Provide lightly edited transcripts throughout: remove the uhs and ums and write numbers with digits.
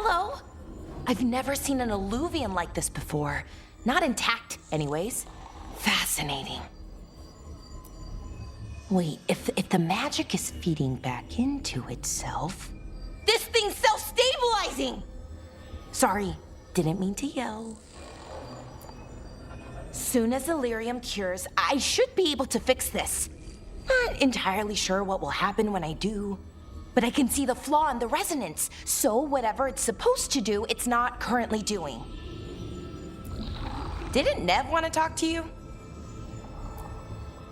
Hello? I've never seen an alluvium like this before. Not intact, anyways. Fascinating. Wait, if the magic is feeding back into itself... This thing's self-stabilizing! Sorry, didn't mean to yell. Soon as Illyrium cures, I should be able to fix this. Not entirely sure what will happen when I do, but I can see the flaw in the resonance, so whatever it's supposed to do, it's not currently doing. Didn't Nev want to talk to you?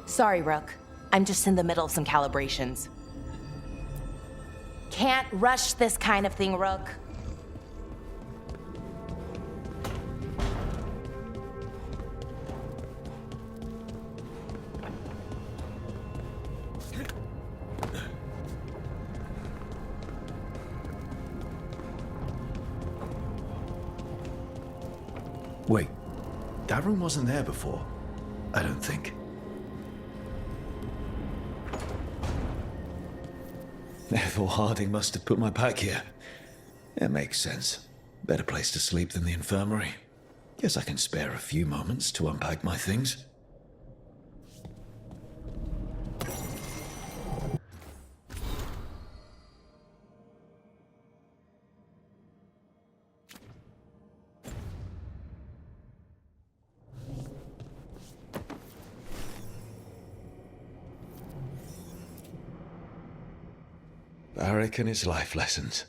Sorry, Rook. I'm just in the middle of some calibrations. Can't rush this kind of thing, Rook. Wait, that room wasn't there before, I don't think. Ethel Harding must have put my pack here. It makes sense. Better place to sleep than the infirmary. Guess I can spare a few moments to unpack my things. Varric and his life lessons.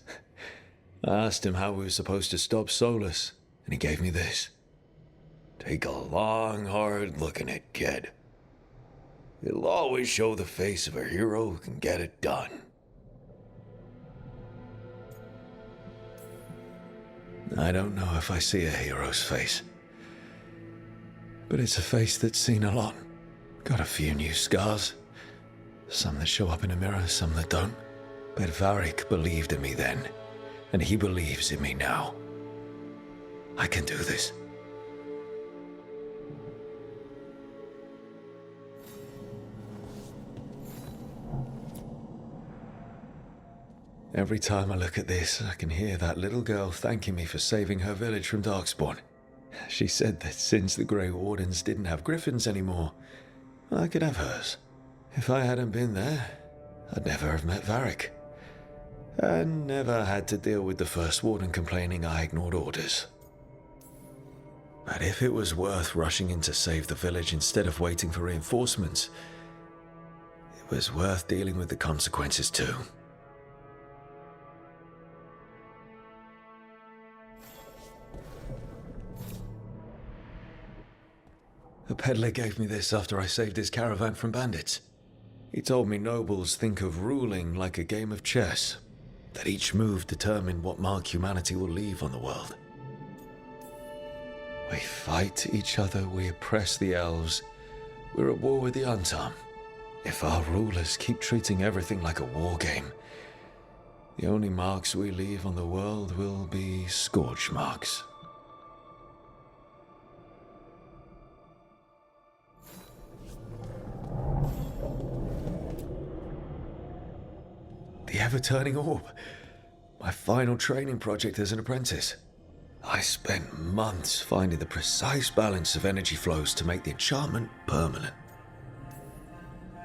I asked him how we were supposed to stop Solus, and he gave me this. Take a long, hard look at it, kid. It'll always show the face of a hero who can get it done. I don't know if I see a hero's face, but it's a face that's seen a lot. Got a few new scars. Some that show up in a mirror, some that don't. But Varric believed in me then, and he believes in me now. I can do this. Every time I look at this, I can hear that little girl thanking me for saving her village from Darkspawn. She said that since the Grey Wardens didn't have griffins anymore, I could have hers. If I hadn't been there, I'd never have met Varric. And never had to deal with the First Warden complaining I ignored orders. But if it was worth rushing in to save the village instead of waiting for reinforcements, it was worth dealing with the consequences too. A peddler gave me this after I saved his caravan from bandits. He told me nobles think of ruling like a game of chess, that each move determined what mark humanity will leave on the world. We fight each other, we oppress the elves, we're at war with the Untarm. If our rulers keep treating everything like a war game, the only marks we leave on the world will be scourge marks. The ever-turning orb. My final training project as an apprentice. I spent months finding the precise balance of energy flows to make the enchantment permanent.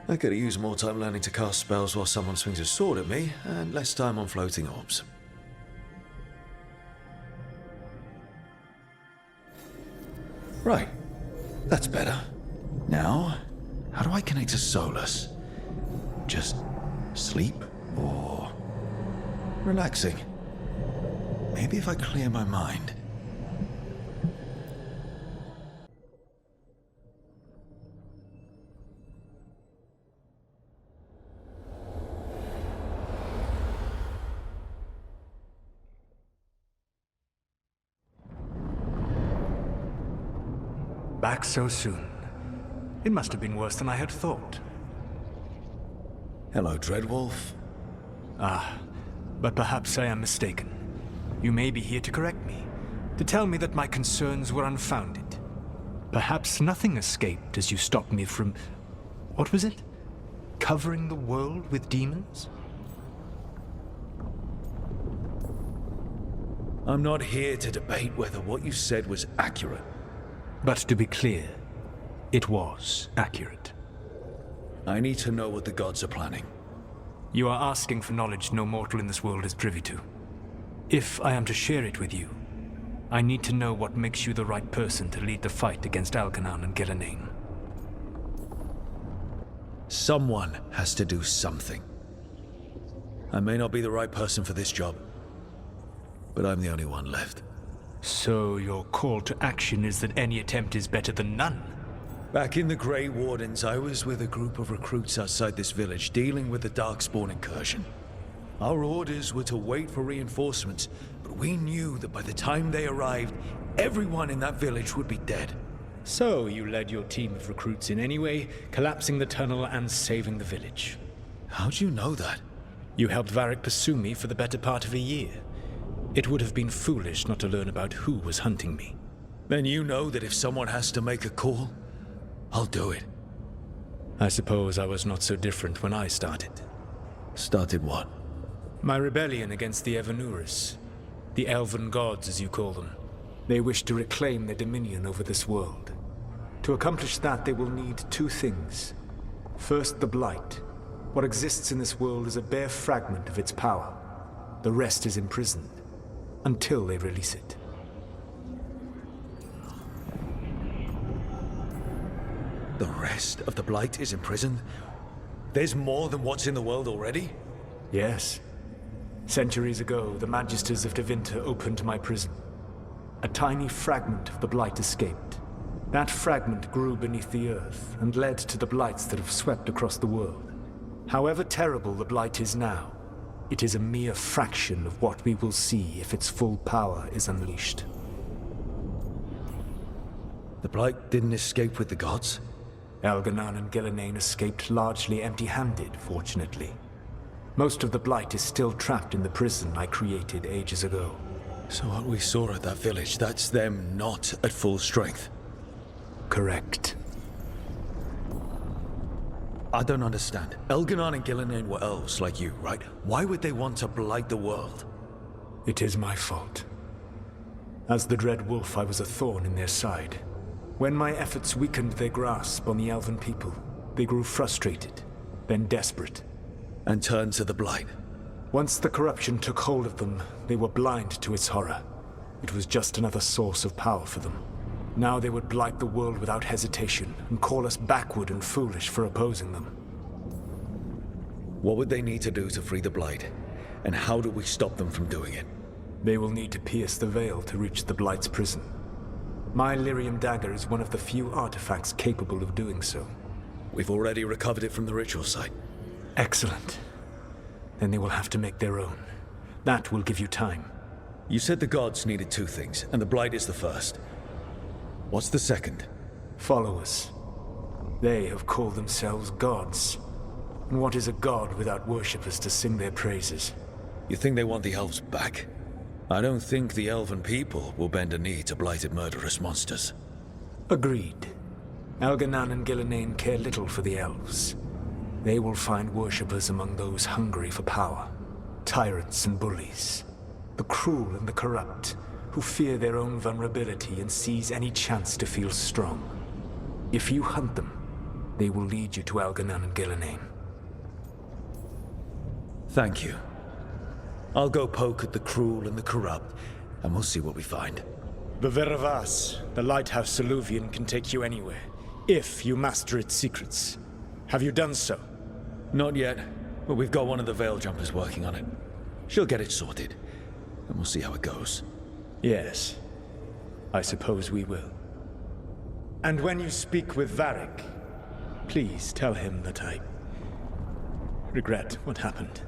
I could have used more time learning to cast spells while someone swings a sword at me, and less time on floating orbs. Right. That's better. Now, how do I connect to Solus? Just sleep? Or relaxing. Maybe if I clear my mind. Back so soon. It must have been worse than I had thought. Hello, Dreadwolf. Ah, but perhaps I am mistaken. You may be here to correct me, to tell me that my concerns were unfounded. Perhaps nothing escaped as you stopped me from... what was it? Covering the world with demons? I'm not here to debate whether what you said was accurate. But to be clear, it was accurate. I need to know what the gods are planning. You are asking for knowledge no mortal in this world is privy to. If I am to share it with you, I need to know what makes you the right person to lead the fight against Algernon and Gillenane. Someone has to do something. I may not be the right person for this job, but I'm the only one left. So your call to action is that any attempt is better than none? Back in the Grey Wardens, I was with a group of recruits outside this village dealing with the Darkspawn incursion. Our orders were to wait for reinforcements, but we knew that by the time they arrived, everyone in that village would be dead. So you led your team of recruits in any way, collapsing the tunnel and saving the village. How'd you know that? You helped Varric pursue me for the better part of a year. It would have been foolish not to learn about who was hunting me. Then you know that if someone has to make a call, I'll do it. I suppose I was not so different when I started. Started what? My rebellion against the Evanuris. The Elven Gods, as you call them. They wish to reclaim their dominion over this world. To accomplish that, they will need two things. First, the Blight. What exists in this world is a bare fragment of its power. The rest is imprisoned, until they release it. The rest of the Blight is imprisoned? There's more than what's in the world already? Yes. Centuries ago, the Magisters of Tevinter opened my prison. A tiny fragment of the Blight escaped. That fragment grew beneath the earth and led to the Blights that have swept across the world. However terrible the Blight is now, it is a mere fraction of what we will see if its full power is unleashed. The Blight didn't escape with the gods? Algernon and Gillenane escaped largely empty-handed, fortunately. Most of the Blight is still trapped in the prison I created ages ago. So what we saw at that village, that's them not at full strength? Correct. I don't understand. Algernon and Gillenane were elves like you, right? Why would they want to blight the world? It is my fault. As the Dread Wolf, I was a thorn in their side. When my efforts weakened their grasp on the Elven people, they grew frustrated, then desperate. And turned to the Blight. Once the corruption took hold of them, they were blind to its horror. It was just another source of power for them. Now they would blight the world without hesitation, and call us backward and foolish for opposing them. What would they need to do to free the Blight? And how do we stop them from doing it? They will need to pierce the veil to reach the Blight's prison. My Lyrium dagger is one of the few artifacts capable of doing so. We've already recovered it from the ritual site. Excellent. Then they will have to make their own. That will give you time. You said the gods needed two things, and the Blight is the first. What's the second? Followers. They have called themselves gods. And what is a god without worshippers to sing their praises? You think they want the elves back? I don't think the elven people will bend a knee to blighted murderous monsters. Agreed. Algernon and Gillenane care little for the elves. They will find worshippers among those hungry for power. Tyrants and bullies. The cruel and the corrupt, who fear their own vulnerability and seize any chance to feel strong. If you hunt them, they will lead you to Algernon and Gillenane. Thank you. I'll go poke at the cruel and the corrupt, and we'll see what we find. The Veravas, the Lighthouse Soluvian, can take you anywhere, if you master its secrets. Have you done so? Not yet, but we've got one of the Veil Jumpers working on it. She'll get it sorted, and we'll see how it goes. Yes, I suppose we will. And when you speak with Varric, please tell him that I regret what happened.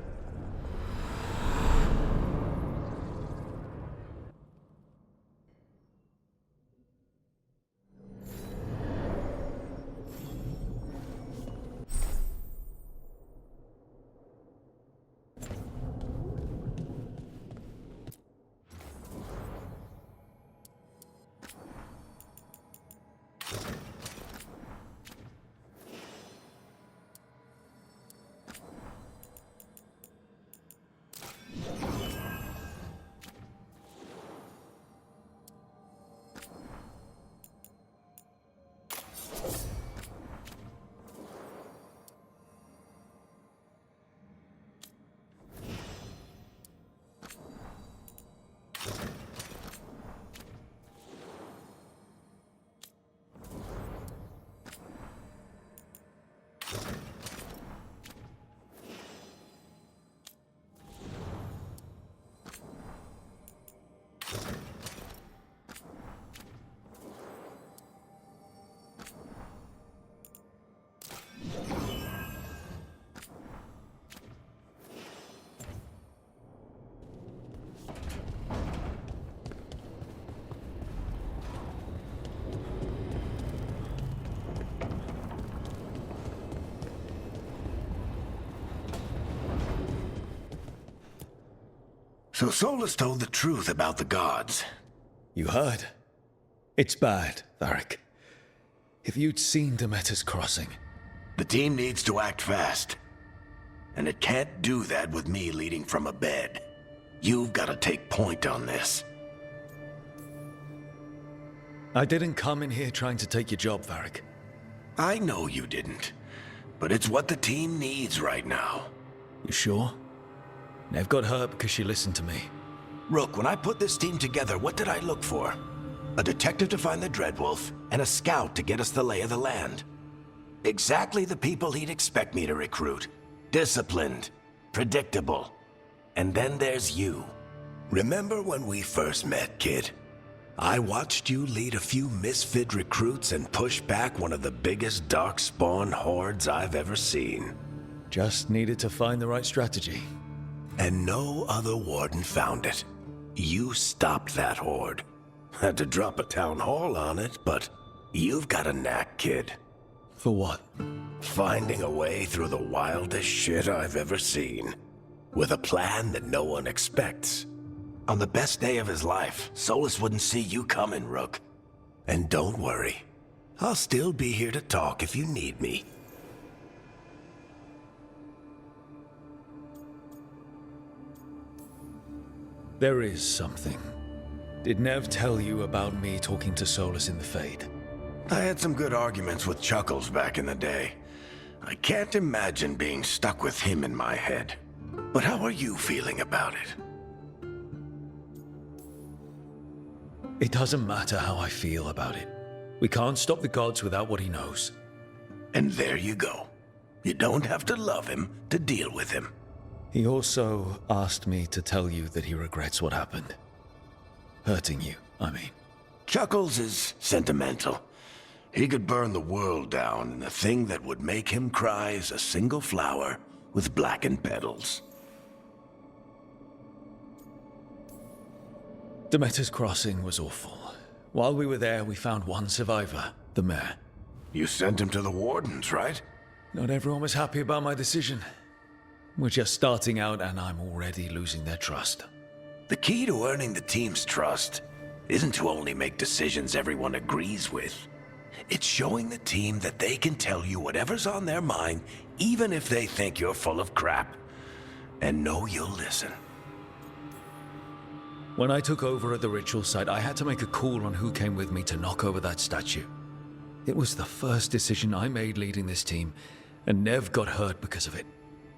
So Solus told the truth about the gods. You heard? It's bad, Varric. If you'd seen Demeter's crossing... The team needs to act fast. And it can't do that with me leading from a bed. You've got to take point on this. I didn't come in here trying to take your job, Varric. I know you didn't. But it's what the team needs right now. You sure? Nev got hurt because she listened to me. Rook, when I put this team together, what did I look for? A detective to find the Dreadwolf, and a scout to get us the lay of the land. Exactly the people he'd expect me to recruit. Disciplined, predictable. And then there's you. Remember when we first met, kid? I watched you lead a few misfit recruits and push back one of the biggest darkspawn hordes I've ever seen. Just needed to find the right strategy. And no other warden found it. You stopped that horde. Had to drop a town hall on it, but you've got a knack, kid. For what? Finding a way through the wildest shit I've ever seen. With a plan that no one expects. On the best day of his life, Solus wouldn't see you coming, Rook. And don't worry. I'll still be here to talk if you need me. There is something. Did Nev tell you about me talking to Solus in the Fade? I had some good arguments with Chuckles back in the day. I can't imagine being stuck with him in my head. But how are you feeling about it? It doesn't matter how I feel about it. We can't stop the gods without what he knows. And there you go. You don't have to love him to deal with him. He also asked me to tell you that he regrets what happened. Hurting you, I mean. Chuckles is sentimental. He could burn the world down, and the thing that would make him cry is a single flower with blackened petals. Demeter's crossing was awful. While we were there, we found one survivor, the mayor. You sent him to the wardens, right? Not everyone was happy about my decision. We're just starting out, and I'm already losing their trust. The key to earning the team's trust isn't to only make decisions everyone agrees with. It's showing the team that they can tell you whatever's on their mind, even if they think you're full of crap. And know you'll listen. When I took over at the ritual site, I had to make a call on who came with me to knock over that statue. It was the first decision I made leading this team, and Nev got hurt because of it.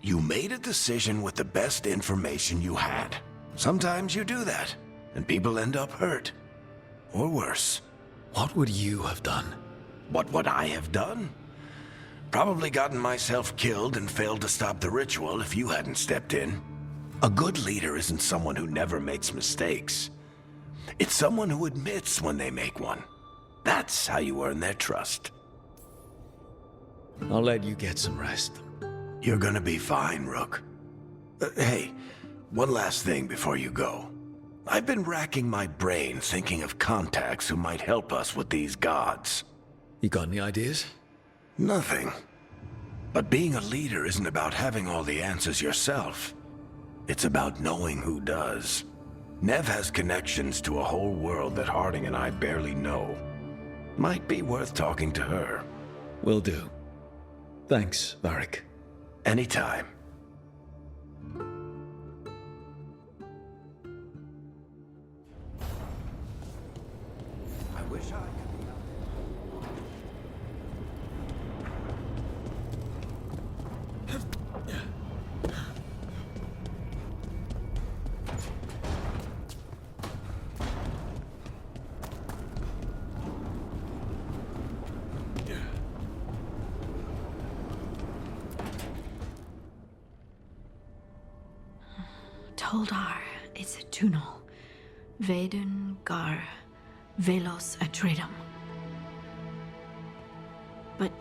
You made a decision with the best information you had. Sometimes you do that, and people end up hurt. Or worse. What would you have done? What would I have done? Probably gotten myself killed and failed to stop the ritual if you hadn't stepped in. A good leader isn't someone who never makes mistakes. It's someone who admits when they make one. That's how you earn their trust. I'll let you get some rest. You're gonna be fine, Rook. Hey, one last thing before you go. I've been racking my brain thinking of contacts who might help us with these gods. You got any ideas? Nothing. But being a leader isn't about having all the answers yourself. It's about knowing who does. Nev has connections to a whole world that Harding and I barely know. Might be worth talking to her. Will do. Thanks, Varric. Anytime. I wish I could be out Toldar, it's a tunnel. Veilguard, Velos Atreidum. But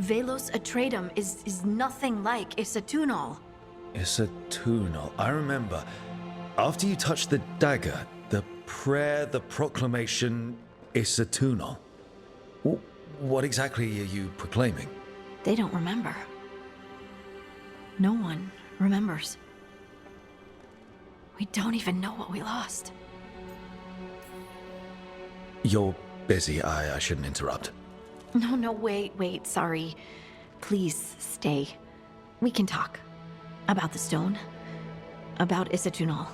Velos Atreidum is nothing like Isatunal. Isatunal. I remember. After you touched the dagger, the prayer, the proclamation, Isatunal. What exactly are you proclaiming? They don't remember. No one remembers. We don't even know what we lost. You're busy. I shouldn't interrupt. No, wait, sorry. Please stay. We can talk. About the stone. About Isatunal.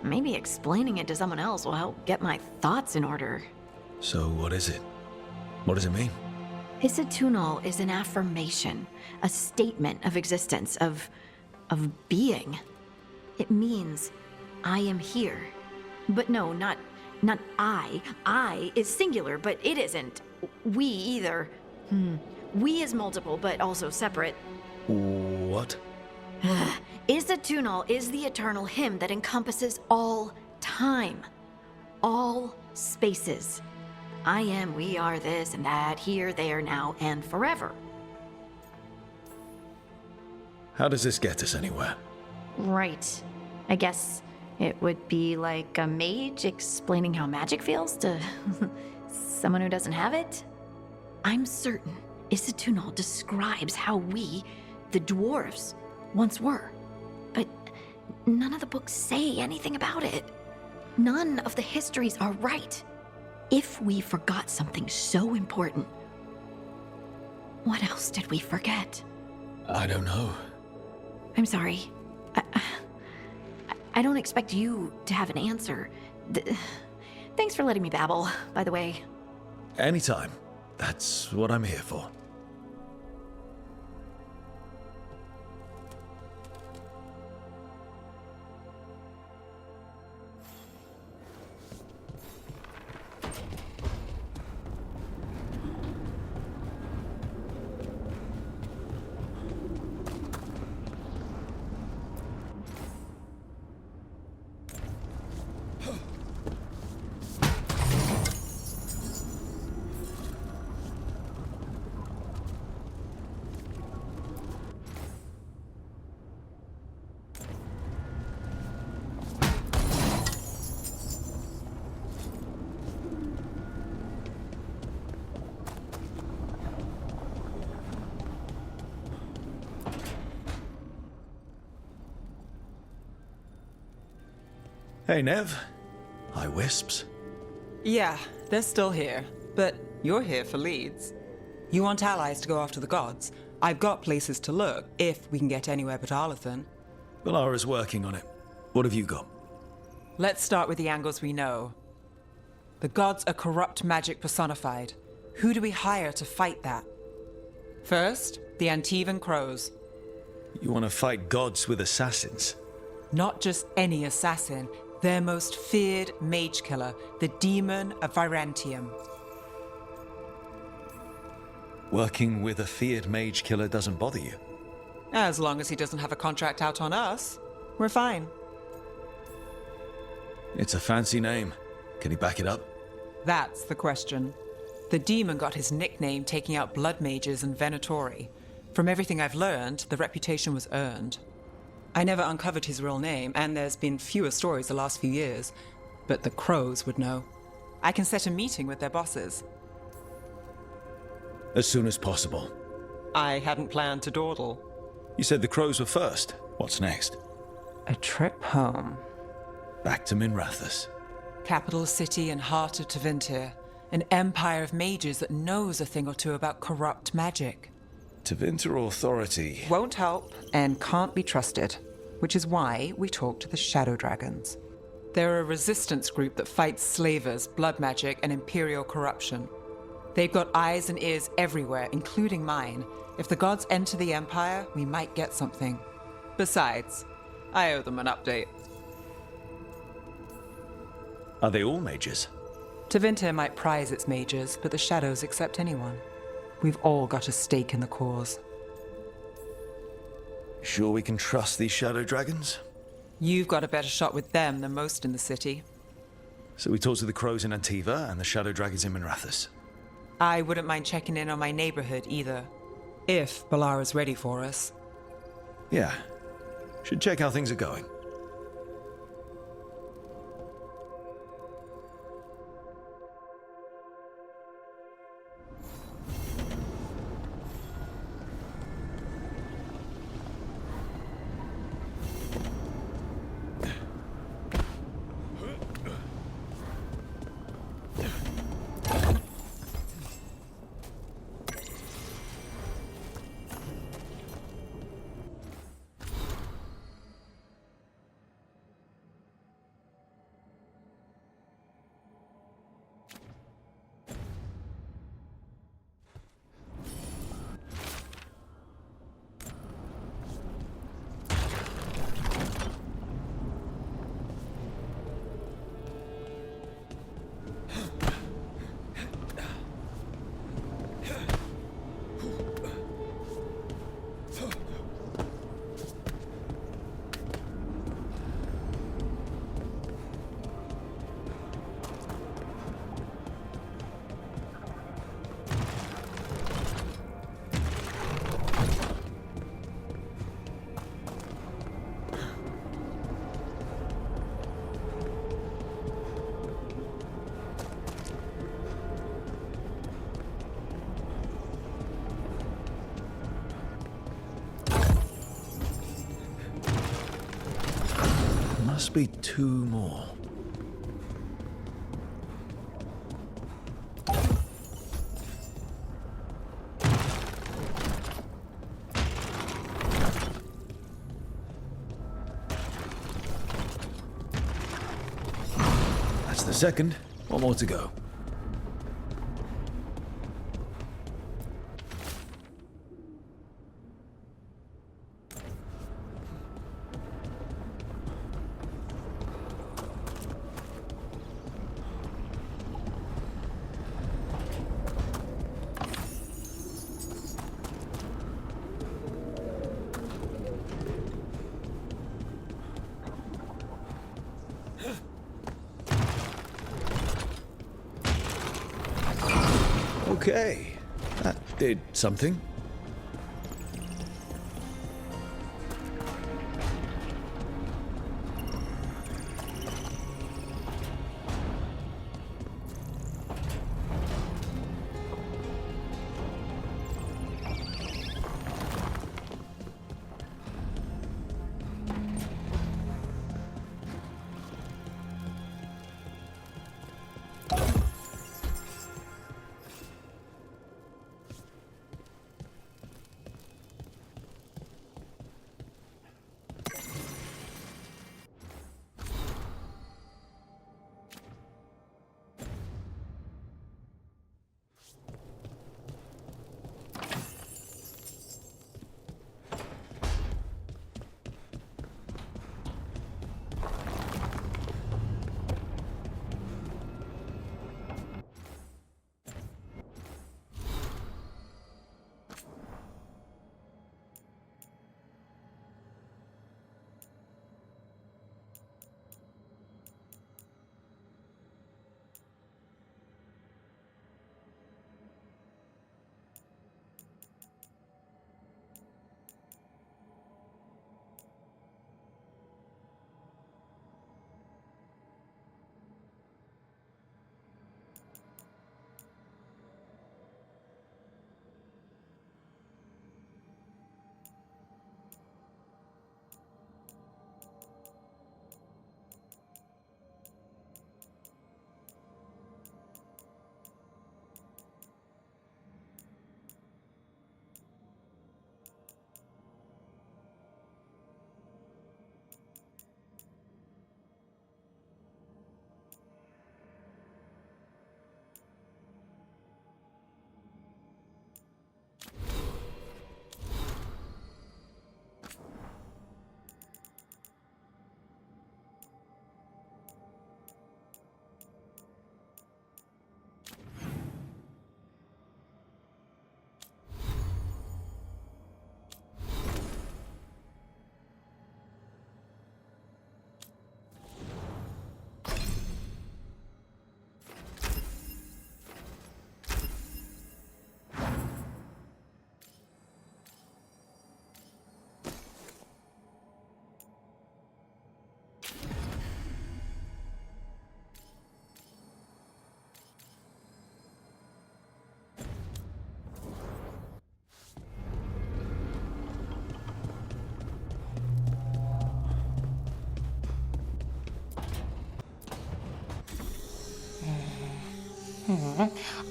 Maybe explaining it to someone else will help get my thoughts in order. So what is it? What does it mean? Isatunal is an affirmation, a statement of existence, of being. It means, I am here. But no, not I. I is singular, but it isn't. We either. We is multiple, but also separate. What? Isatunal is the eternal hymn that encompasses all time. All spaces. I am, we are, this and that, here, there, now, and forever. How does this get us anywhere? Right. I guess it would be like a mage explaining how magic feels to someone who doesn't have it. I'm certain Isatunal describes how we, the dwarves, once were. But none of the books say anything about it. None of the histories are right. If we forgot something so important, what else did we forget? I don't know. I'm sorry. I don't expect you to have an answer. Thanks for letting me babble, by the way. Anytime. That's what I'm here for. Hey, Nev. Hi, Wisps. Yeah, they're still here. But you're here for leads. You want allies to go after the gods? I've got places to look, if we can get anywhere but Arlathan. Valara's working on it. What have you got? Let's start with the angles we know. The gods are corrupt magic personified. Who do we hire to fight that? First, the Antivan Crows. You want to fight gods with assassins? Not just any assassin, their most feared mage killer, the Demon of Virantium. Working with a feared mage killer doesn't bother you? As long as he doesn't have a contract out on us, we're fine. It's a fancy name. Can he back it up? That's the question. The demon got his nickname taking out blood mages and venatori. From everything I've learned, the reputation was earned. I never uncovered his real name, and there's been fewer stories the last few years, but the Crows would know. I can set a meeting with their bosses. As soon as possible. I hadn't planned to dawdle. You said the Crows were first. What's next? A trip home. Back to Minrathous. Capital city and heart of Tevinter. An empire of mages that knows a thing or two about corrupt magic. Tevinter Authority. Won't help and can't be trusted, which is why we talk to the Shadow Dragons. They're a resistance group that fights slavers, blood magic, and imperial corruption. They've got eyes and ears everywhere, including mine. If the gods enter the Empire, we might get something. Besides, I owe them an update. Are they all mages? Tevinter might prize its mages, but the Shadows accept anyone. We've all got a stake in the cause. Sure we can trust these Shadow Dragons? You've got a better shot with them than most in the city. So we talked to the crows in Antiva and the shadow dragons in Minrathous. I wouldn't mind checking in on my neighborhood either. If Balara's ready for us. Yeah. Should check how things are going. Must be 2 more. That's the second. 1 more to go. Okay, that did something.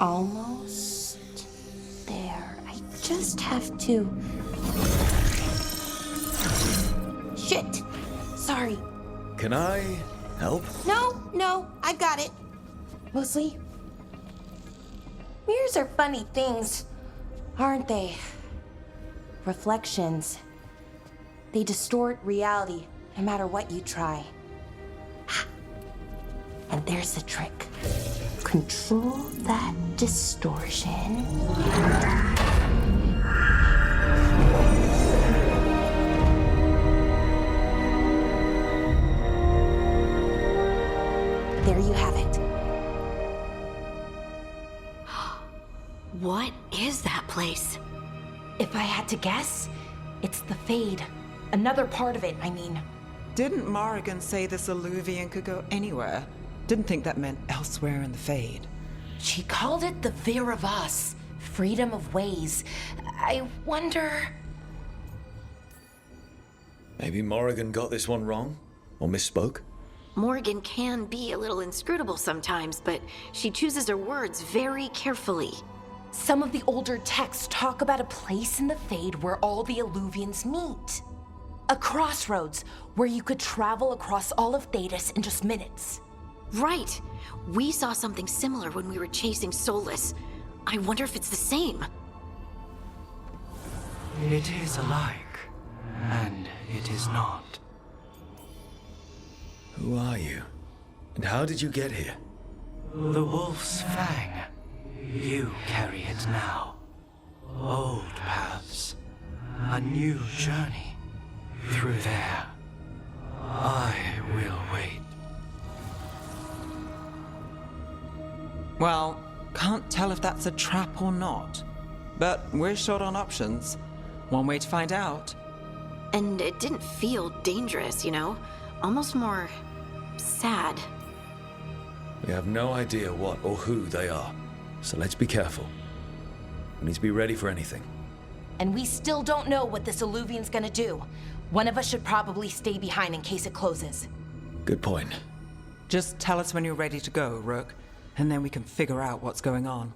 Almost there. I just have to... Shit! Sorry. Can I help? No, I've got it. Mostly, mirrors are funny things, aren't they? Reflections. They distort reality, no matter what you try. And there's the trick. Control that distortion. There you have it. What is that place? If I had to guess, it's the Fade. Another part of it, I mean. Didn't Morrigan say this Illuvian could go anywhere? Didn't think that meant elsewhere in the Fade. She called it the Fear of Us, freedom of ways. I wonder... Maybe Morrigan got this one wrong? Or misspoke? Morgan can be a little inscrutable sometimes, but she chooses her words very carefully. Some of the older texts talk about a place in the Fade where all the Illuvians meet. A crossroads where you could travel across all of Thedas in just minutes. Right. We saw something similar when we were chasing Solus. I wonder if it's the same. It is alike, and it is not. Who are you? And how did you get here? The Wolf's Fang. You carry it now. Old paths. A new journey. Through there. I will wait. Well, can't tell if that's a trap or not. But we're short on options. One way to find out. And it didn't feel dangerous, you know? Almost more... sad. We have no idea what or who they are, so let's be careful. We need to be ready for anything. And we still don't know what this Illuvian's gonna do. One of us should probably stay behind in case it closes. Good point. Just tell us when you're ready to go, Rook, and then we can figure out what's going on.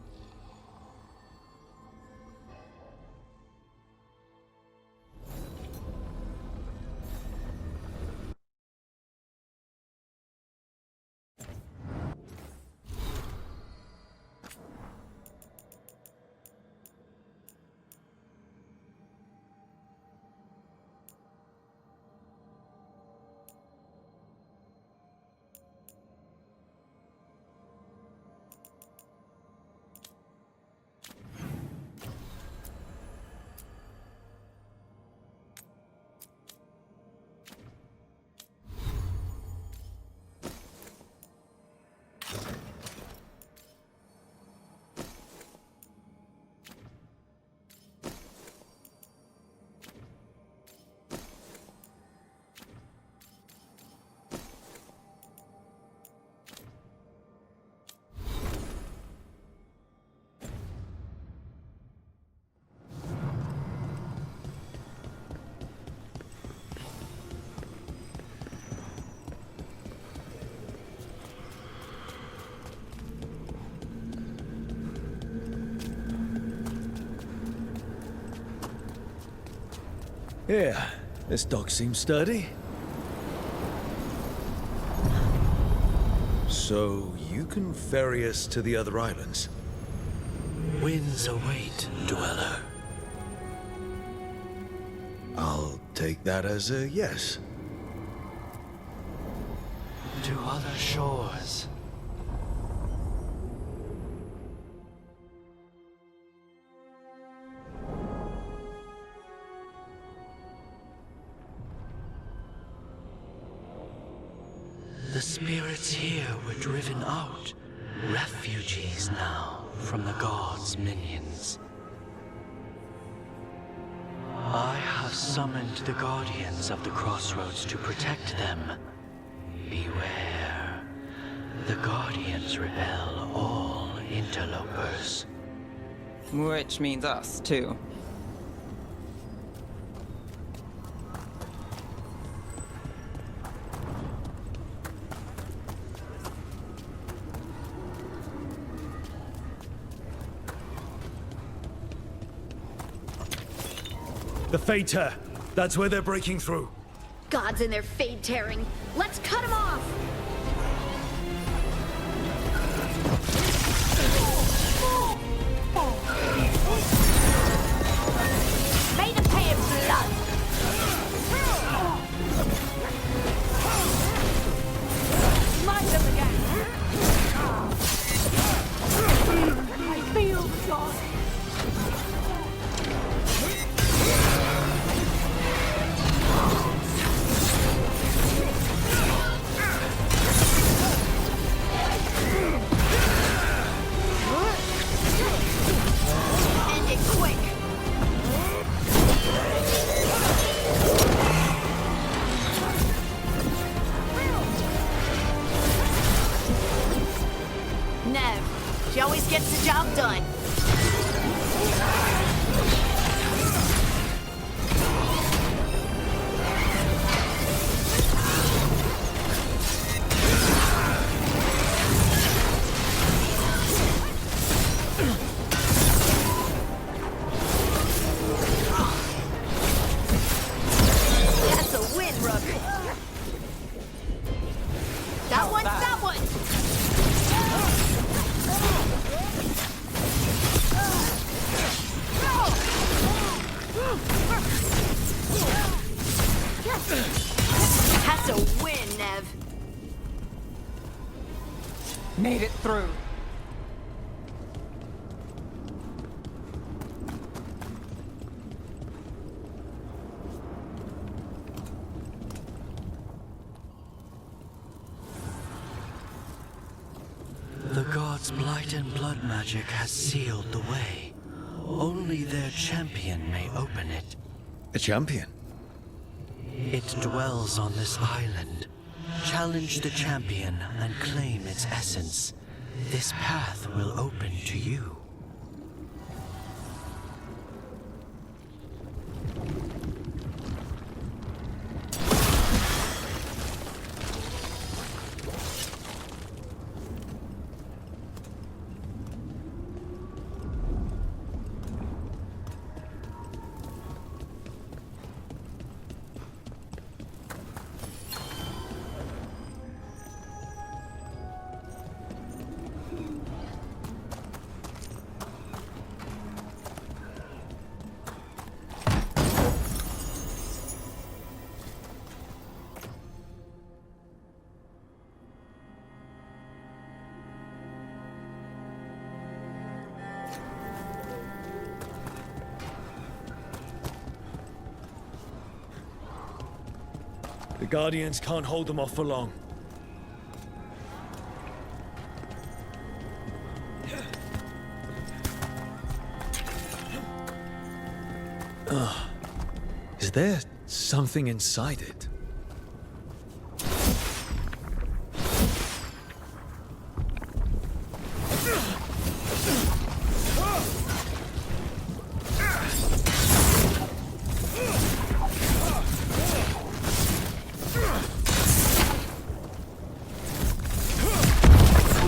Yeah, this dog seems sturdy. So, you can ferry us to the other islands? Winds await, dweller. I'll take that as a yes. To other shores. The spirits here were driven out, refugees now from the gods' minions. I have summoned the guardians of the Crossroads to protect them. Beware. The guardians repel all interlopers. Which means us, too. The Fade Tear. That's where they're breaking through. Gods and their fade tearing. Let's cut them off! May the pay in blood! Smite them again! I feel God! End it quick! Nev, she always gets the job done. That's a win, Rook! That one, that one! That's a win, Nev! Made it through. The gods' blight and blood magic has sealed the way. Only their champion may open it. A champion? It dwells on this island. Challenge the champion and claim its essence. This path will open to you. The Guardians can't hold them off for long. Is there something inside it?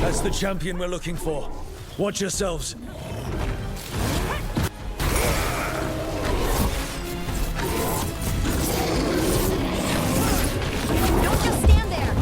That's the champion we're looking for. Watch yourselves. Don't just stand there!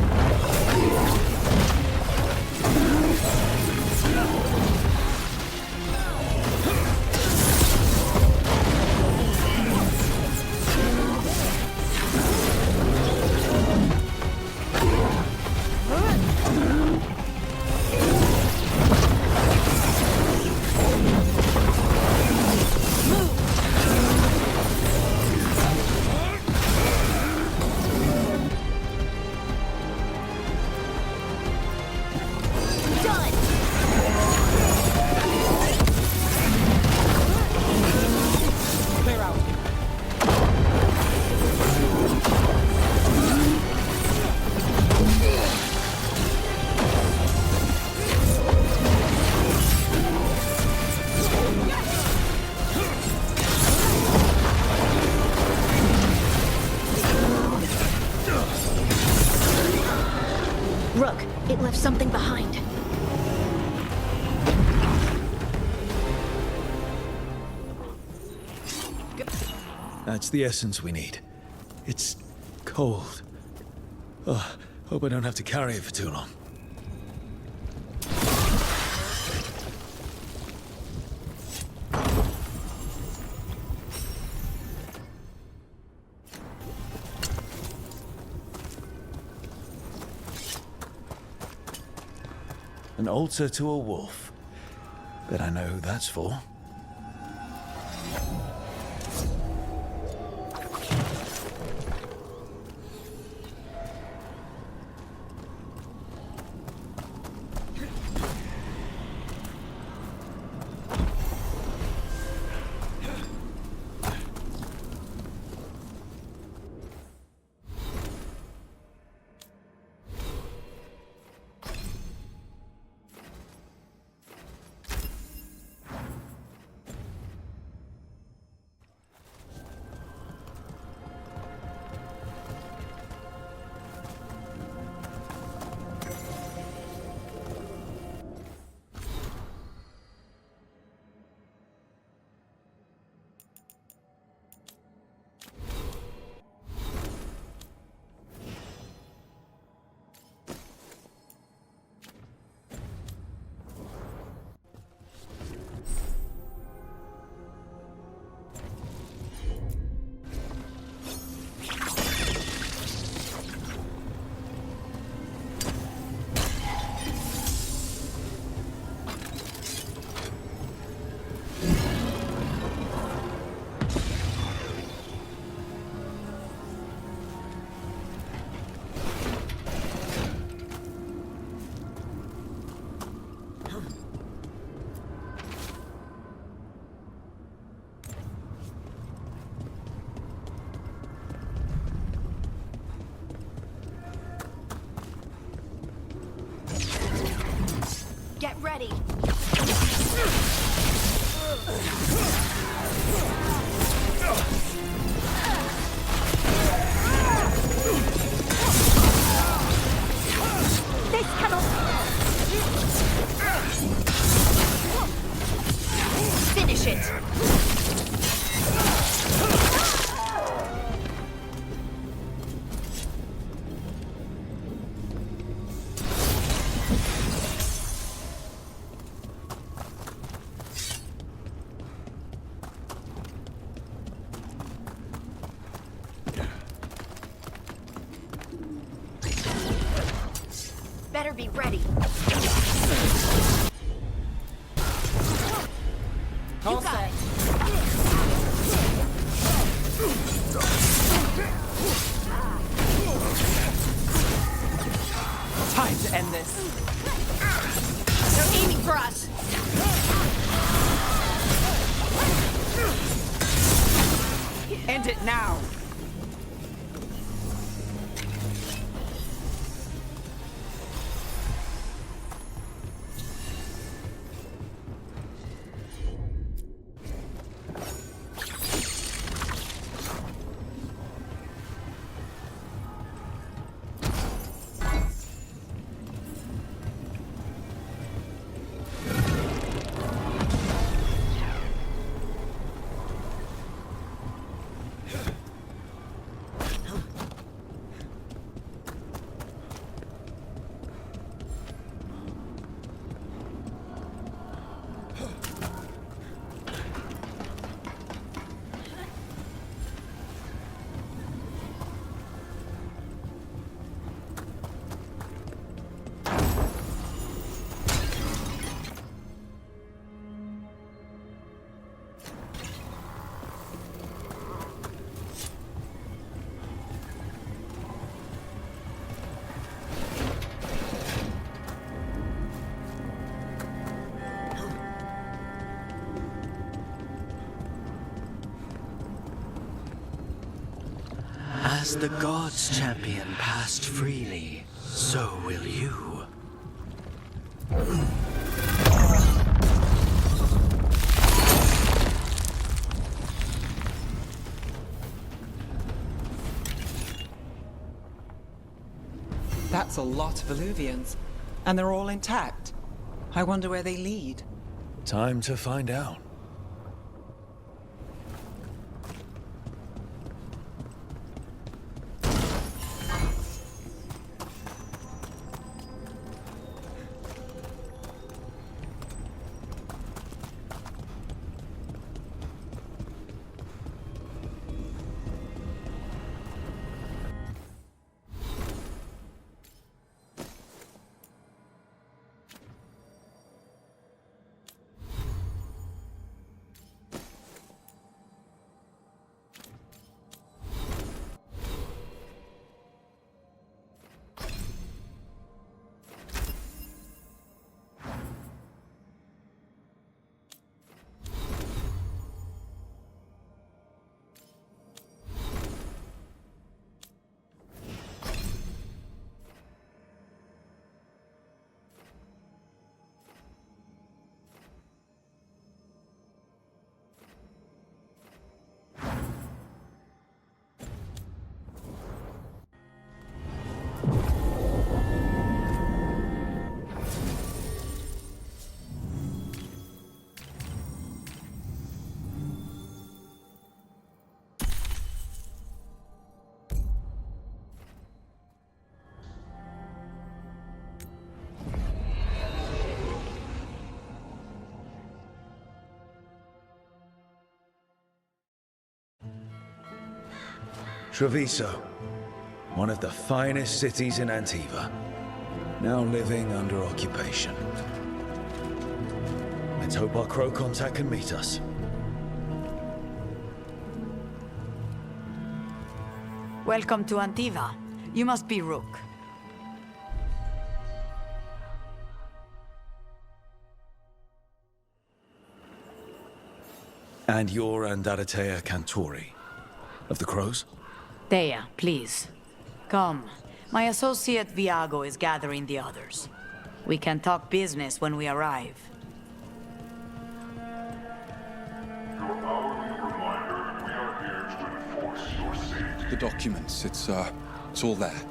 Rook, it left something behind. That's the essence we need. It's cold. Oh, hope I don't have to carry it for too long. An altar to a wolf. Bet I know who that's for. Get ready. This cannot... Finish it. Better be ready. All set. Time to end this. They're aiming for us. End it now. As the gods' champion passed freely, so will you. That's a lot of Illuvians. And they're all intact. I wonder where they lead. Time to find out. Treviso, one of the finest cities in Antiva, now living under occupation. Let's hope our crow contact can meet us. Welcome to Antiva. You must be Rook. And you're Andaratea Cantori, of the Crows? Thea, please. Come. My associate Viago is gathering the others. We can talk business when we arrive. The documents, it's all there.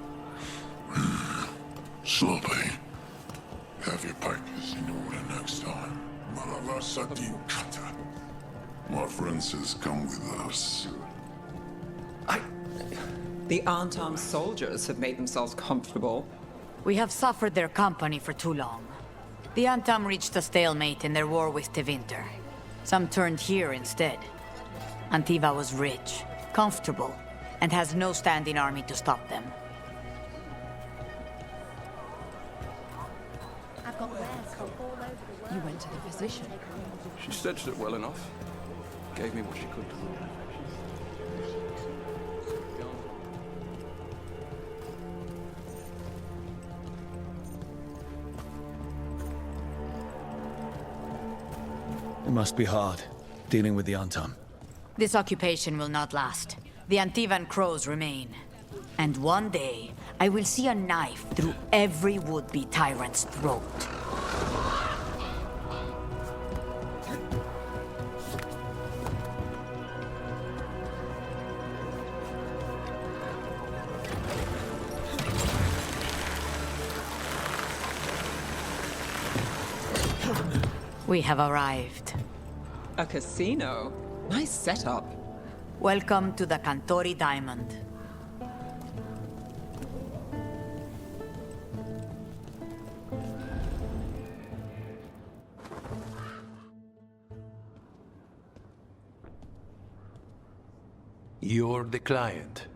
Slowly. Have your papers in order next time. Maravasati Kata. My friend says come with us. The unarmed soldiers have made themselves comfortable. We have suffered their company for too long. The Antam reached a stalemate in their war with Tevinter. Some turned here instead. Antiva was rich, comfortable, and has no standing army to stop them. You went to the physician. She stitched it well enough. Gave me what she could. It must be hard, dealing with the Antam. This occupation will not last. The Antivan Crows remain. And one day, I will see a knife through every would-be tyrant's throat. We have arrived. A casino? Nice setup. Welcome to the Cantori Diamond. You're the client.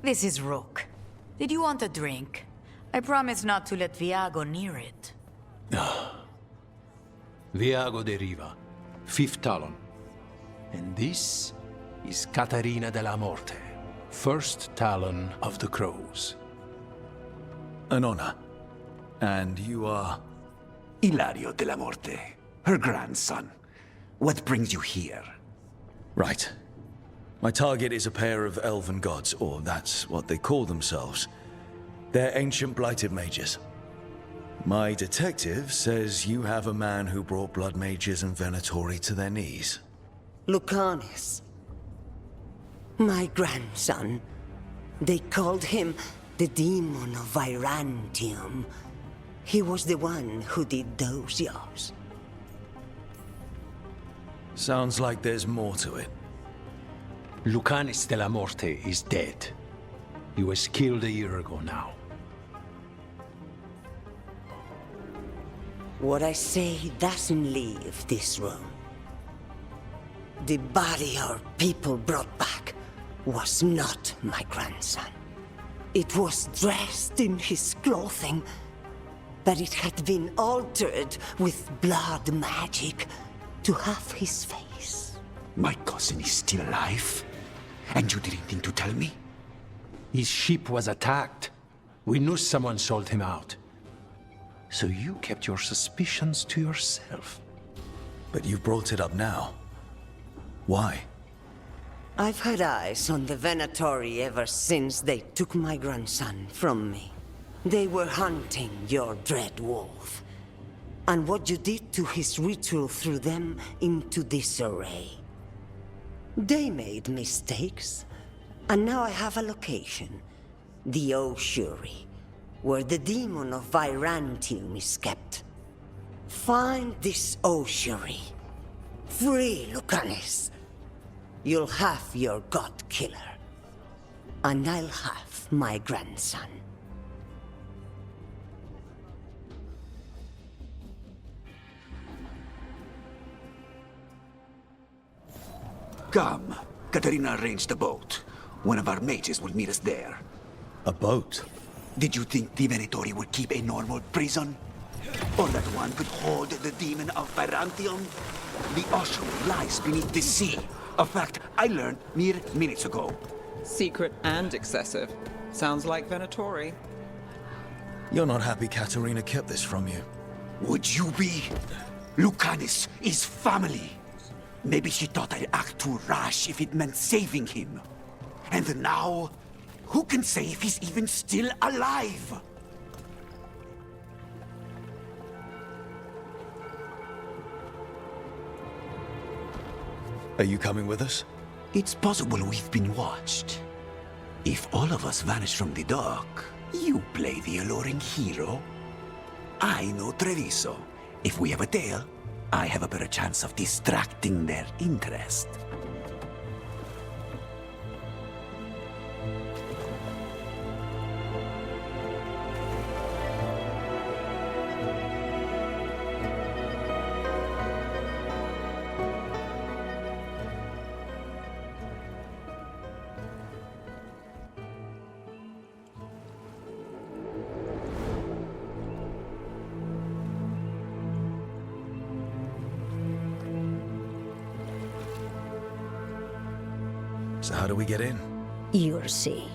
This is Rook. Did you want a drink? I promise not to let Viago near it. Viago de Riva, 5th Talon. And this is Caterina della Morte, 1st Talon of the Crows. An honor. And you are? Ilario della Morte, her grandson. What brings you here? Right. My target is a pair of elven gods, or that's what they call themselves. They're ancient blighted mages. My detective says you have a man who brought blood mages and venatori to their knees. Lucanis. My grandson. They called him the Demon of Virantium. He was the one who did those jobs. Sounds like there's more to it. Lucanis della Morte is dead. He was killed a year ago now. What I say doesn't leave this room. The body our people brought back was not my grandson. It was dressed in his clothing, but it had been altered with blood magic to have his face. My cousin is still alive? And you didn't think to tell me? His ship was attacked. We knew someone sold him out. So you kept your suspicions to yourself. But you brought it up now. Why? I've had eyes on the Venatori ever since they took my grandson from me. They were hunting your dread wolf. And what you did to his ritual threw them into disarray. They made mistakes, and now I have a location. The Ossuary, where the demon of Virantium is kept. Find this Ossuary. Free Lucanis. You'll have your god killer. And I'll have my grandson. Come. Katerina arranged the boat. One of our mages will meet us there. A boat? Did you think the Venatori would keep a normal prison? Or that one could hold the demon of Byzantium? The ossuary lies beneath the sea. A fact I learned mere minutes ago. Secret and excessive. Sounds like Venatori. You're not happy Katerina kept this from you. Would you be? Lucanis is family. Maybe she thought I'd act too rash if it meant saving him. And now, who can say if he's even still alive? Are you coming with us? It's possible we've been watched. If all of us vanish from the dock, you play the alluring hero. I know Treviso. If we have a tail, I have a better chance of distracting their interest. So how do we get in? You'll see.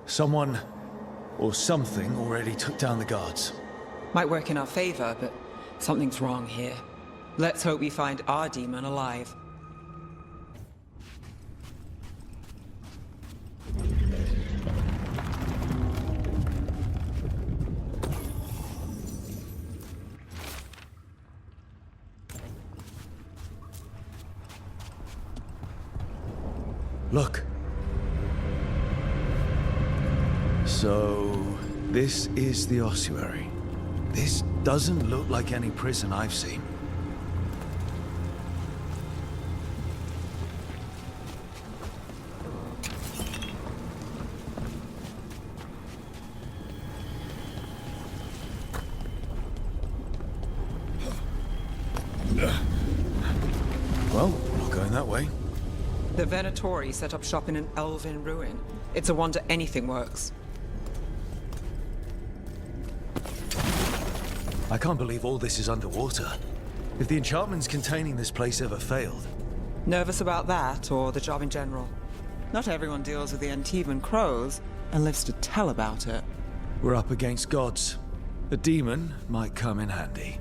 Someone or something already took down the guards. Might work in our favor, but something's wrong here. Let's hope we find our demon alive. Look. So, this is the ossuary. This doesn't look like any prison I've seen. Well, not going that way. The Venatori set up shop in an elven ruin. It's a wonder anything works. I can't believe all this is underwater. If the enchantments containing this place ever failed. Nervous about that, or the job in general? Not everyone deals with the Antivan Crows and lives to tell about it. We're up against gods. A demon might come in handy.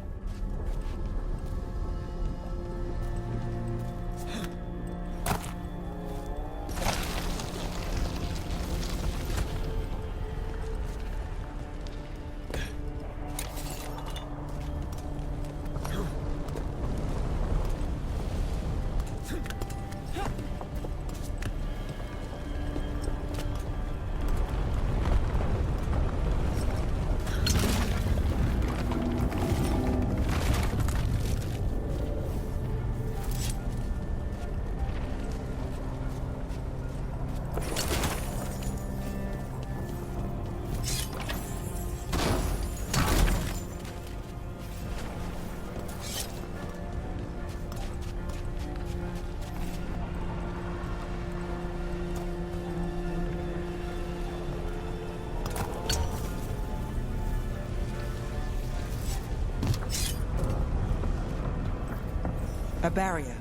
A barrier.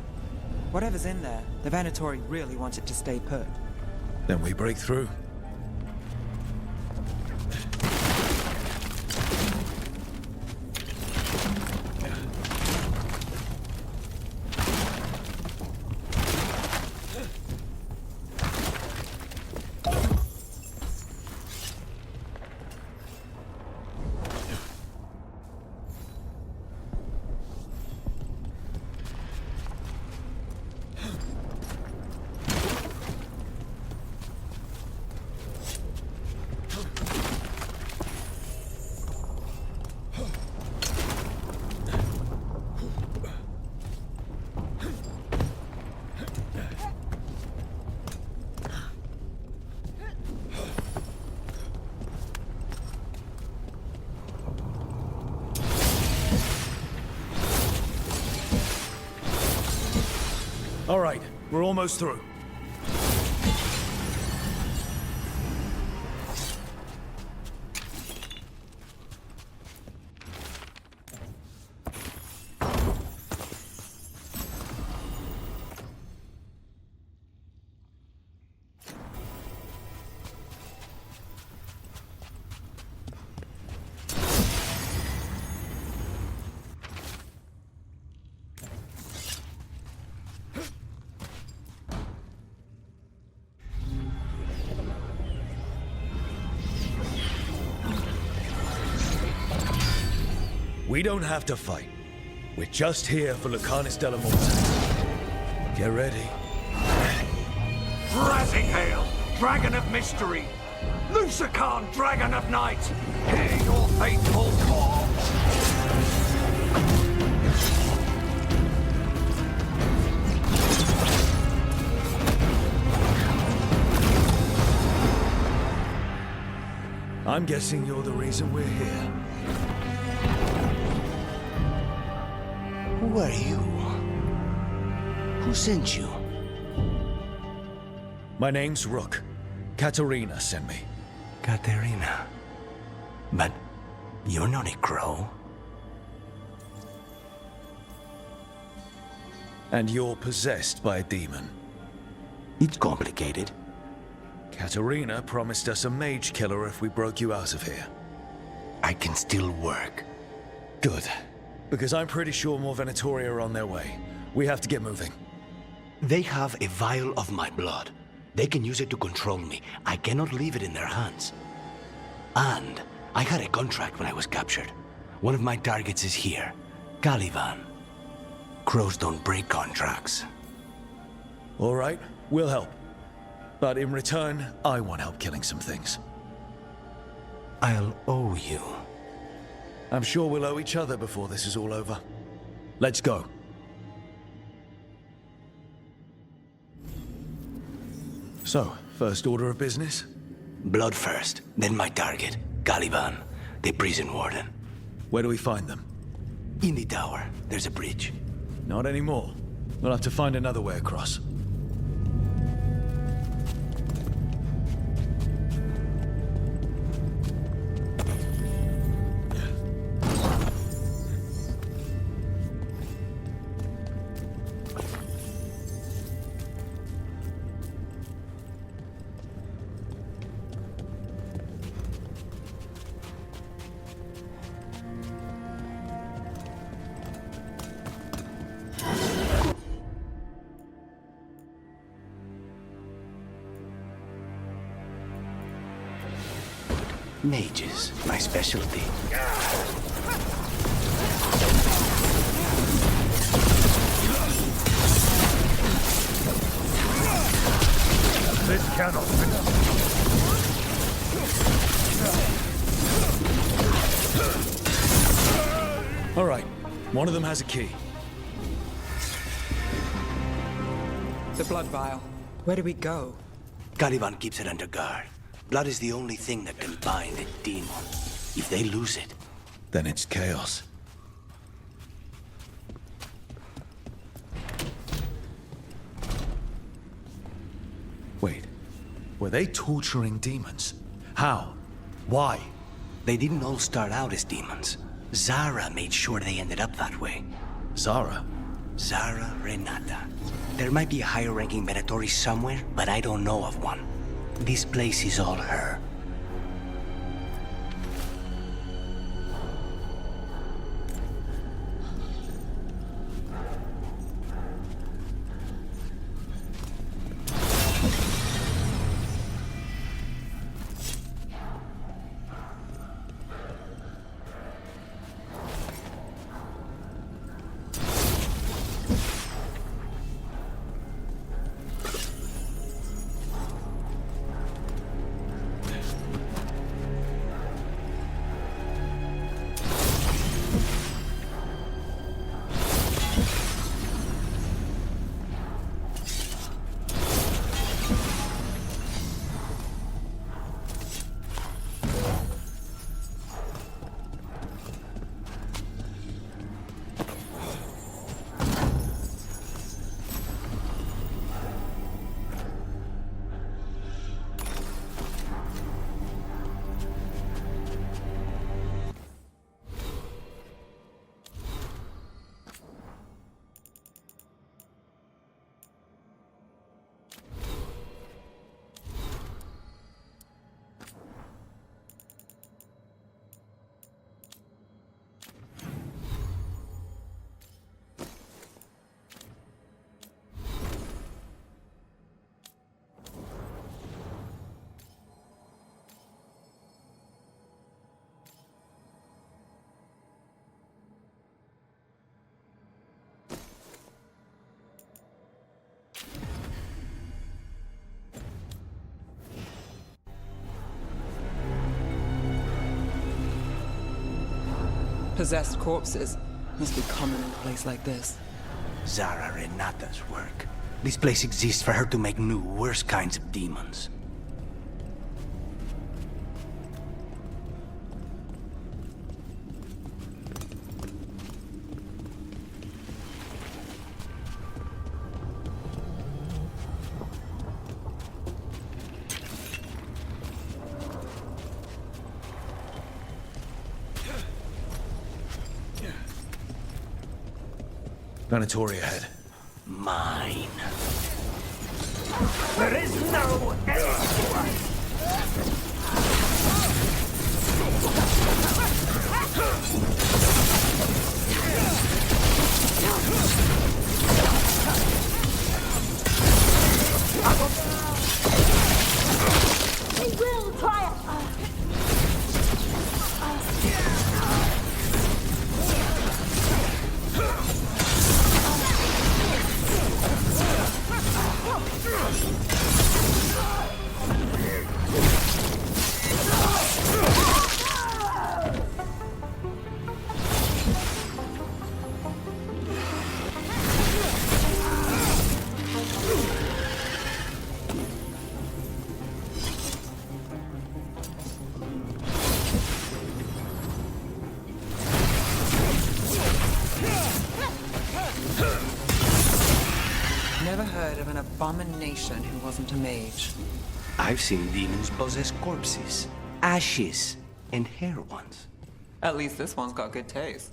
Whatever's in there, the Venatori really want it to stay put. Then we break through. All right, we're almost through. We don't have to fight. We're just here for Lucanis de la Morte. Get ready. Razinghail, Dragon of Mystery! Lucican, Dragon of Night! Hear your faithful call! I'm guessing you're the reason we're here. Who are you? Who sent you? My name's Rook. Katerina sent me. Katerina. But you're not a crow. And you're possessed by a demon. It's complicated. Katerina promised us a mage killer if we broke you out of here. I can still work. Good. Because I'm pretty sure more Venatoria are on their way. We have to get moving. They have a vial of my blood. They can use it to control me. I cannot leave it in their hands. And I had a contract when I was captured. One of my targets is here. Caliban. Crows don't break contracts. All right, we'll help. But in return, I want help killing some things. I'll owe you. I'm sure we'll owe each other before this is all over. Let's go. So, first order of business? Blood first, then my target, Caliban, the prison warden. Where do we find them? In the tower. There's a bridge. Not anymore. We'll have to find another way across. Mages, my specialty. This cannot finish. All right, one of them has a key. The blood vial. Where do we go? Caliban keeps it under guard. Blood is the only thing that can bind a demon. If they lose it, then it's chaos. Wait, were they torturing demons? How? Why? They didn't all start out as demons. Zara made sure they ended up that way. Zara? Zara Renata. There might be a higher-ranking Venatori somewhere, but I don't know of one. This place is all her. Possessed corpses must be common in a place like this. Zara Renata's work. This place exists for her to make new, worse kinds of demons. Planetoria ahead. Mine. There is no end to us! They will triumph! Never heard of an abomination who wasn't a mage. I've seen demons possess corpses, ashes, and hair ones. At least this one's got good taste.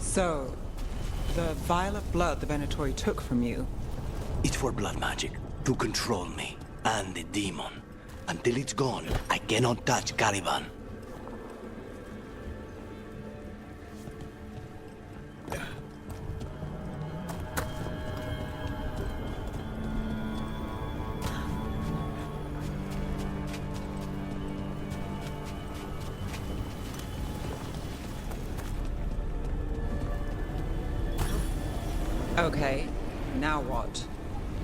So, the vial of blood the Venatori took from you. It's for blood magic, to control me, and the demon. Until it's gone, I cannot touch Caliban. Okay, now what?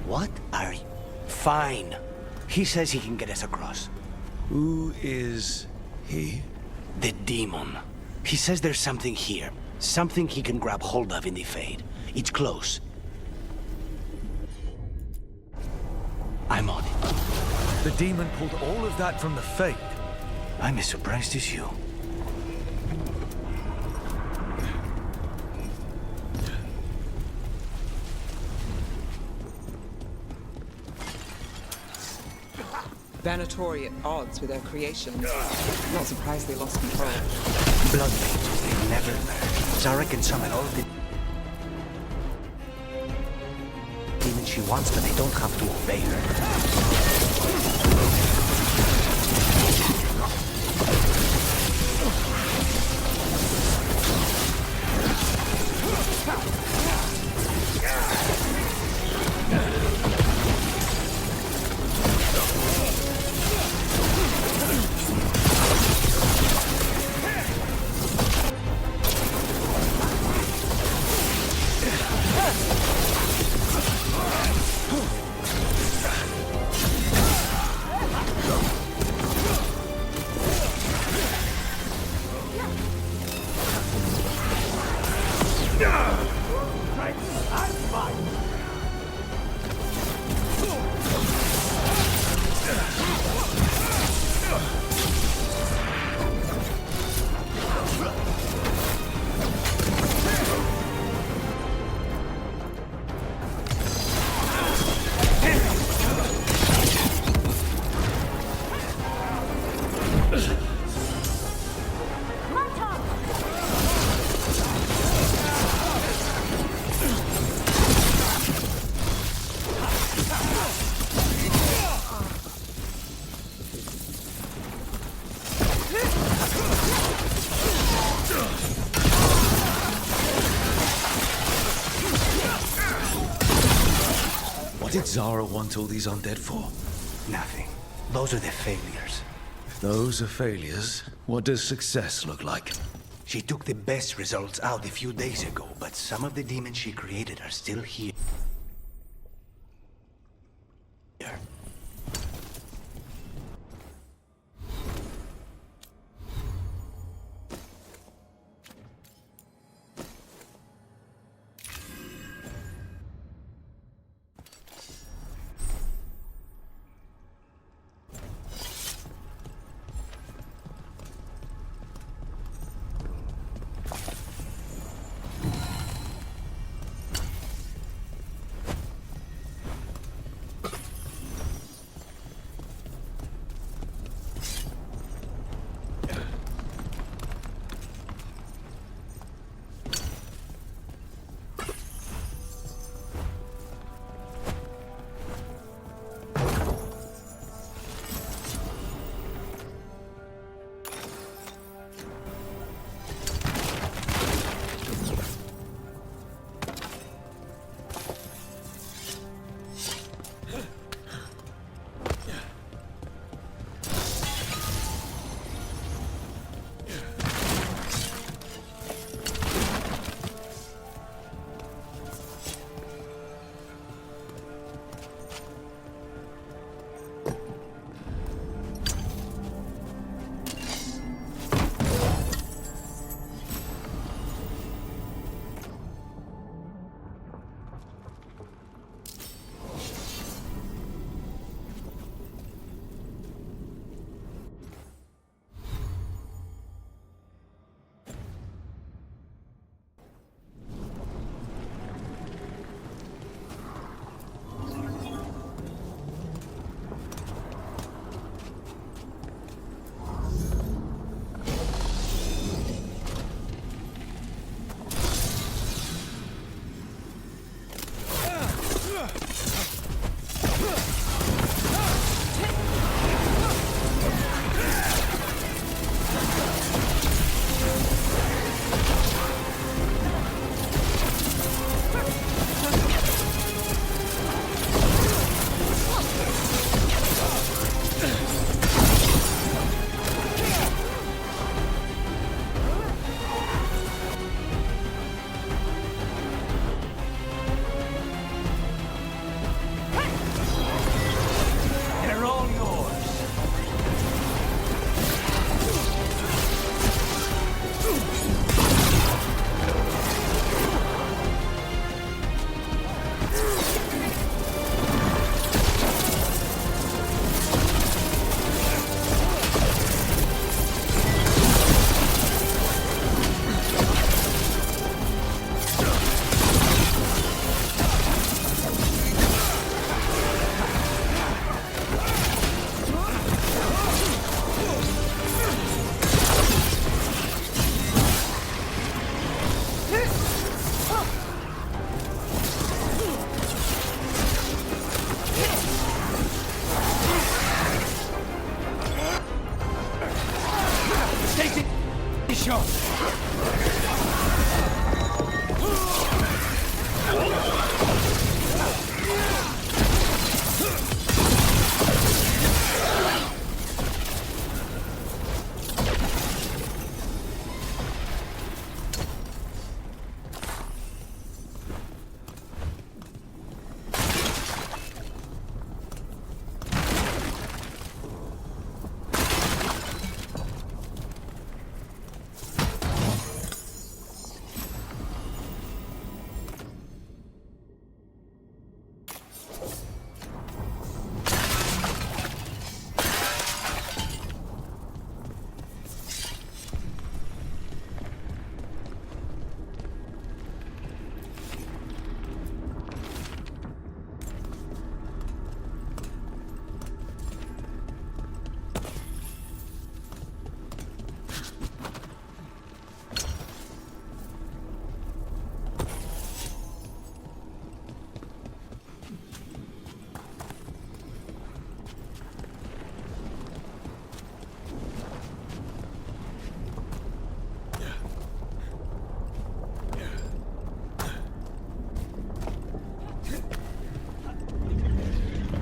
What are you? Fine. He says he can get us across. Who is he? The demon. He says there's something here. Something he can grab hold of in the Fade. It's close. I'm on it. The demon pulled all of that from the Fade. I'm as surprised as you. Venatori at odds with their creations. Not surprised they lost control. Blood mages, they never learn. Zara can summon all the demons she wants, but they don't have to obey her. What did Zara want all these undead for? Nothing. Those are the failures. If those are failures, what does success look like? She took the best results out a few days ago, but some of the demons she created are still here.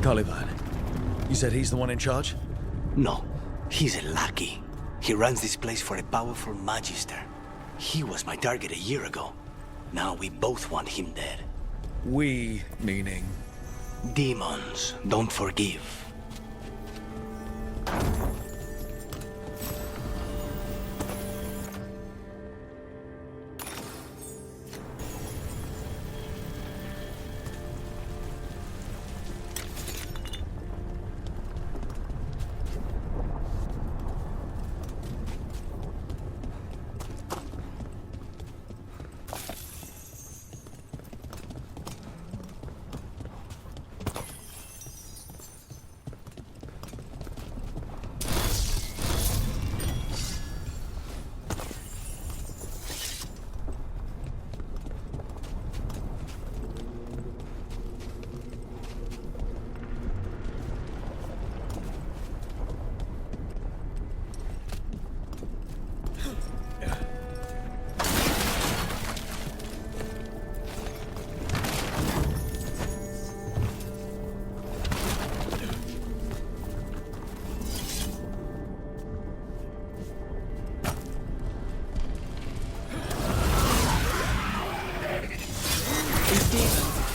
Caliban. You said he's the one in charge? No, he's a lackey. He runs this place for a powerful magister. He was my target a year ago. Now we both want him dead. We, meaning? Demons don't forgive.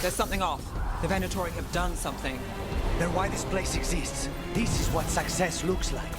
There's something off. The Venatori have done something. They're why this place exists. This is what success looks like.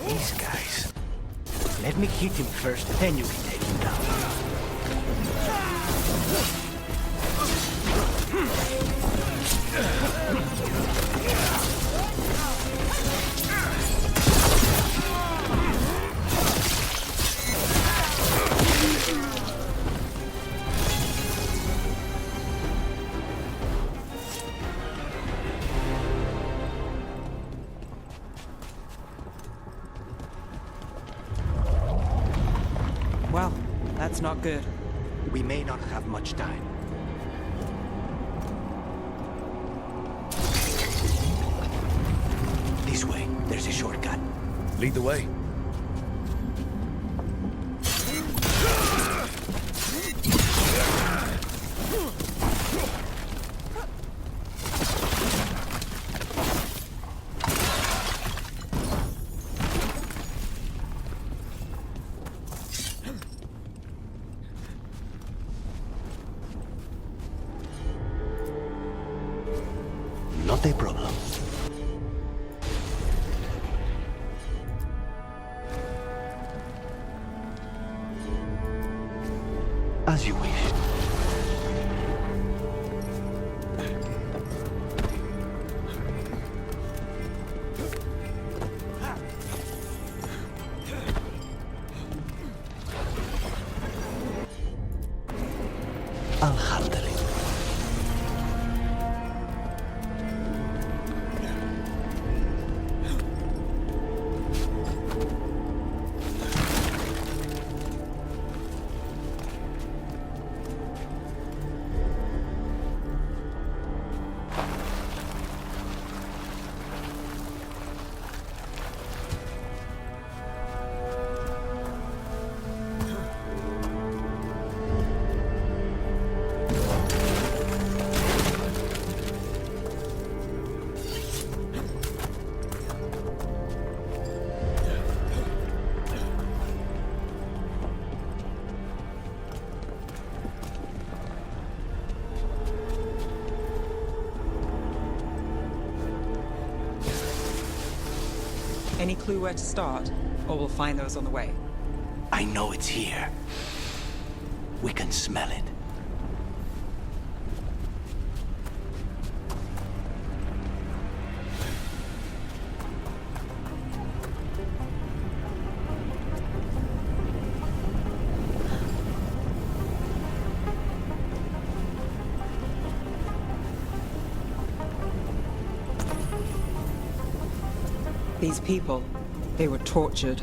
These guys. Let me hit him first, then you can take him down. Well, that's not good. We may not have much time. This way. There's a shortcut. Lead the way. Not a problem. As you wish. I'll handle it. Any clue where to start? Or we'll find those on the way. I know it's here. We can smell it. These people, they were tortured.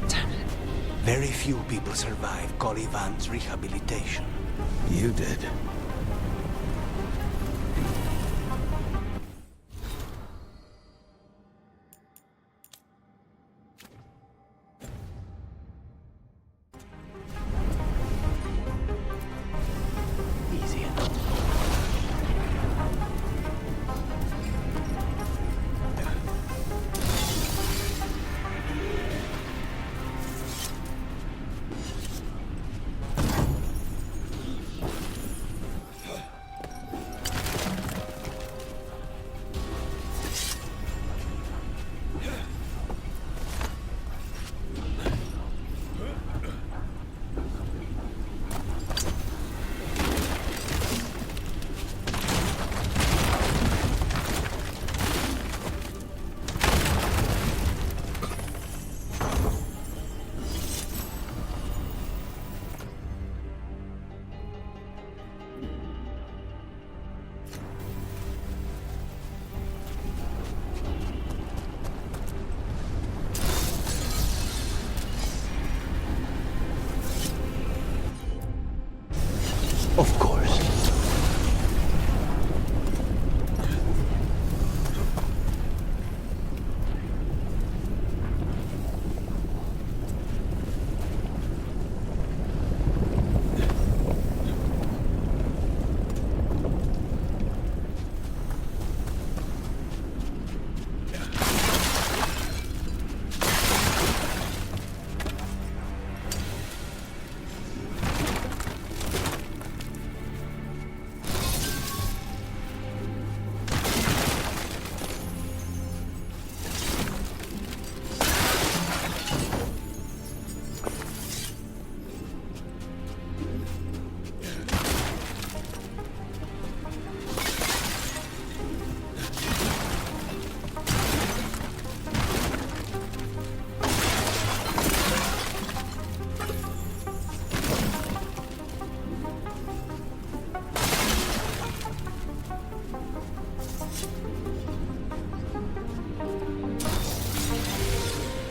Damn it. Very few people survive Colivan's rehabilitation. You did. Easy enough.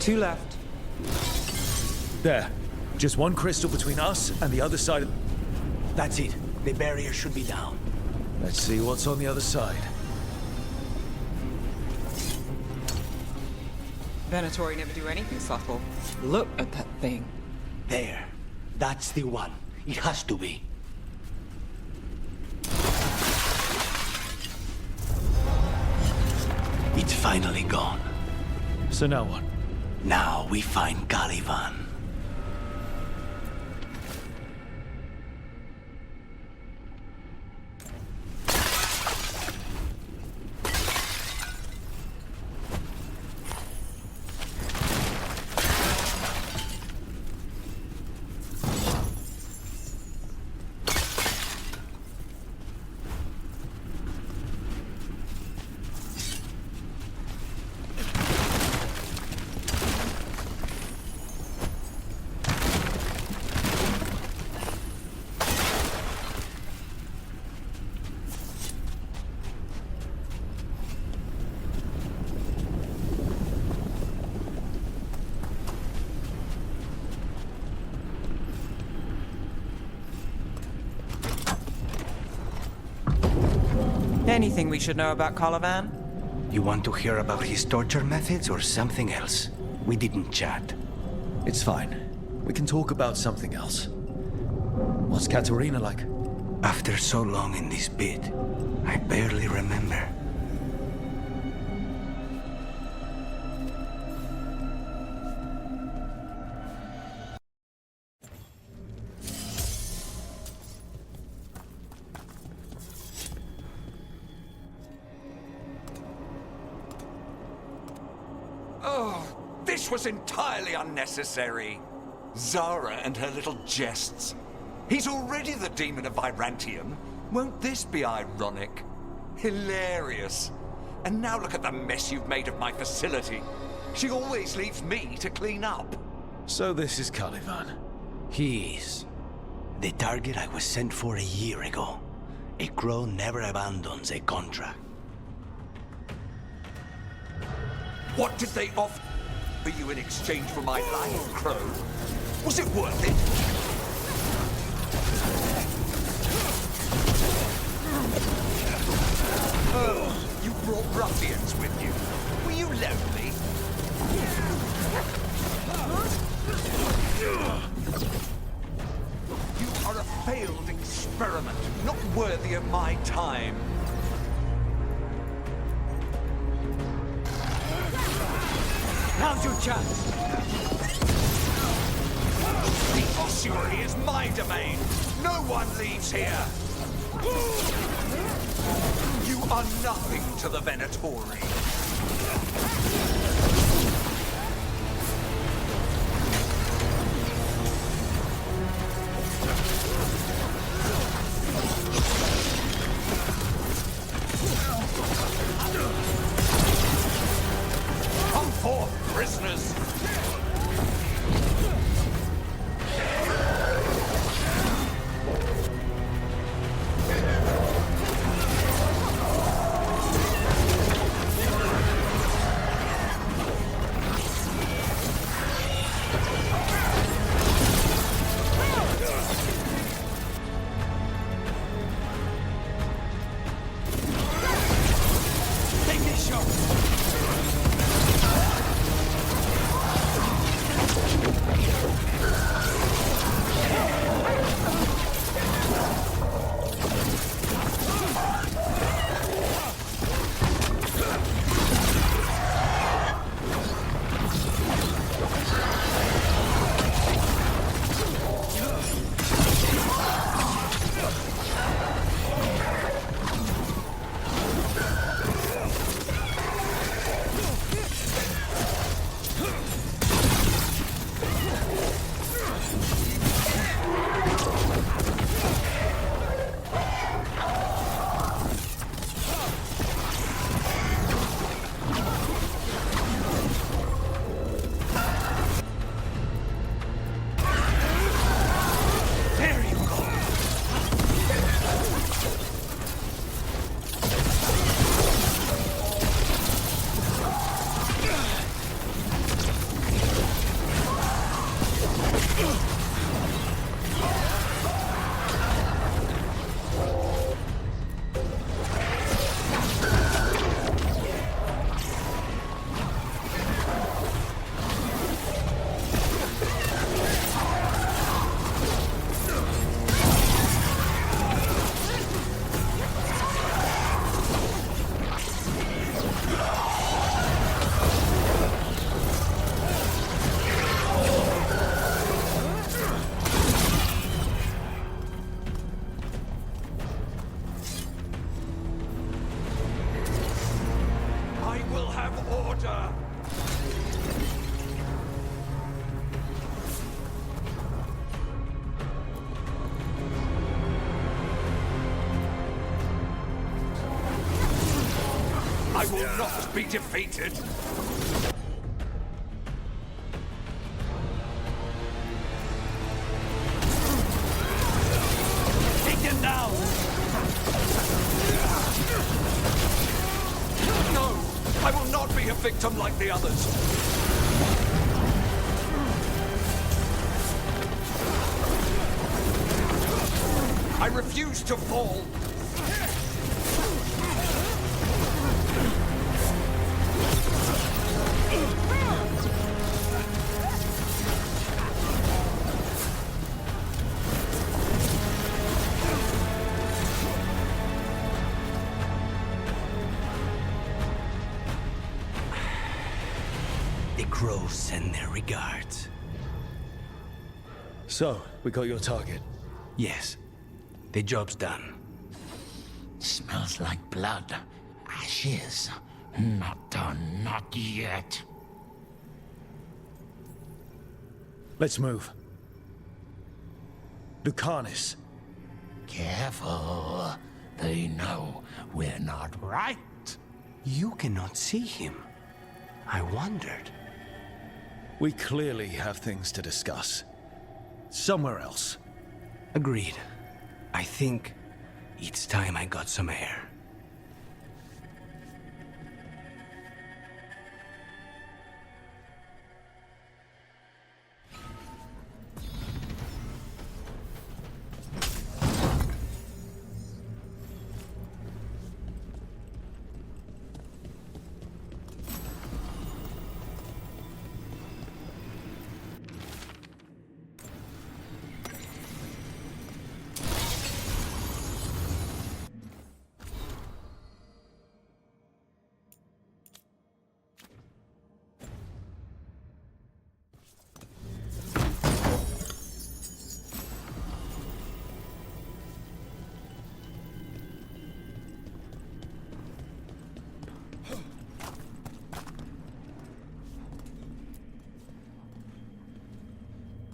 2 left. There. Just one crystal between us and the other side of... That's it. The barrier should be down. Let's see what's on the other side. Venatori never do anything subtle. Look at that thing. There. That's the one. It has to be. It's finally gone. So now what? Now we find Caliban. Anything we should know about Caliban? You want to hear about his torture methods or something else? We didn't chat. It's fine. We can talk about something else. What's Katerina like? After so long in this bit, I barely remember. This was entirely unnecessary. Zara and her little jests. He's already the demon of Virantium. Won't this be ironic? Hilarious. And now look at the mess you've made of my facility. She always leaves me to clean up. So this is Caliban. He is. The target I was sent for a year ago. A crow never abandons a contract. What did they offer you in exchange for my life, Crow? Was it worth it? Oh, you brought ruffians with you. Were you lonely? You are a failed experiment, not worthy of my time. Now's your chance! The ossuary is my domain! No one leaves here! You are nothing to the Venatori. Come forth, prisoners! Take this shot! have order! I will not be defeated! Take him down! No! I will not be a victim like the others! I refuse to fall! The crows send their regards. So, we got your target. Yes. The job's done. Smells like blood. Ashes. Not done, not yet. Let's move. Lucanis. Careful. They know we're not right. You cannot see him. I wondered. We clearly have things to discuss. Somewhere else. Agreed. I think it's time I got some air.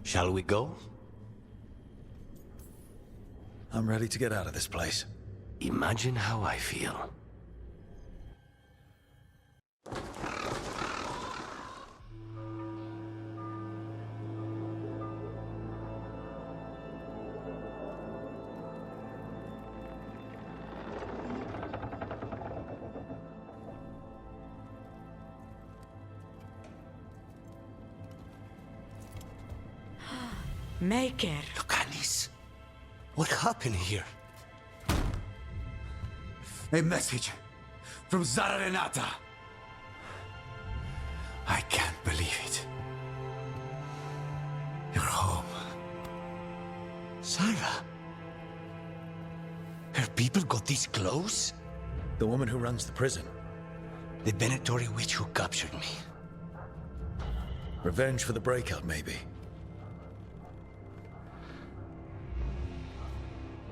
Shall we go? I'm ready to get out of this place. Imagine how I feel. Maker. Lucanis, what happened here? A message from Zara Renata. I can't believe it. You're home. Sarah? Her people got this close? The woman who runs the prison. The Venatori witch who captured me. Revenge for the breakout, maybe.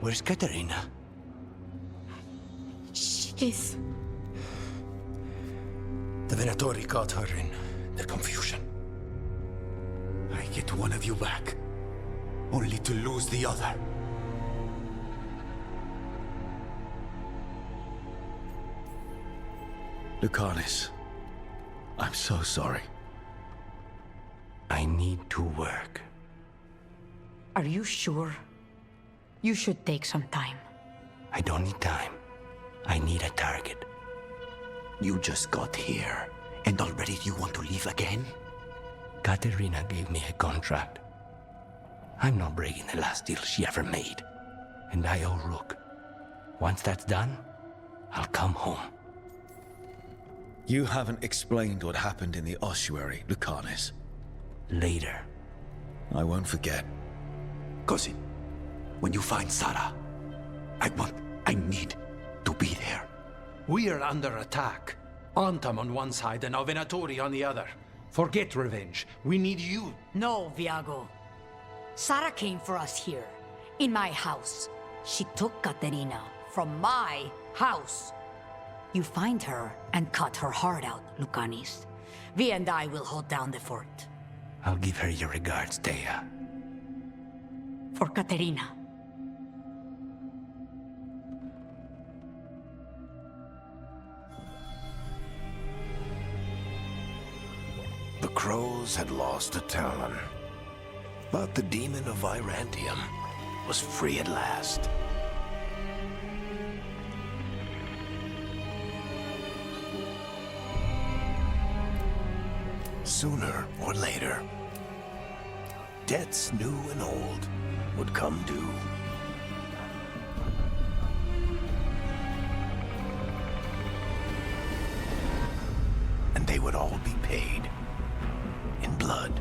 Where's Katerina? She's... The Venatori caught her in their confusion. I get one of you back, only to lose the other. Lucanis, I'm so sorry. I need to work. Are you sure? You should take some time. I don't need time. I need a target. You just got here, and already you want to leave again? Katerina gave me a contract. I'm not breaking the last deal she ever made. And I owe Rook. Once that's done, I'll come home. You haven't explained what happened in the ossuary, Lucanis. Later. I won't forget. Cousin, when you find Sarah, I need to be there. We are under attack. Antam on one side and our Venatori on the other. Forget revenge. We need you. No, Viago. Sarah came for us here, in my house. She took Katerina from my house. You find her and cut her heart out, Lucanis. Vi and I will hold down the fort. I'll give her your regards, Thea. For Katerina. The crows had lost a talon, but the demon of Virantium was free at last. Sooner or later, debts new and old would come due. And they would all be paid in blood.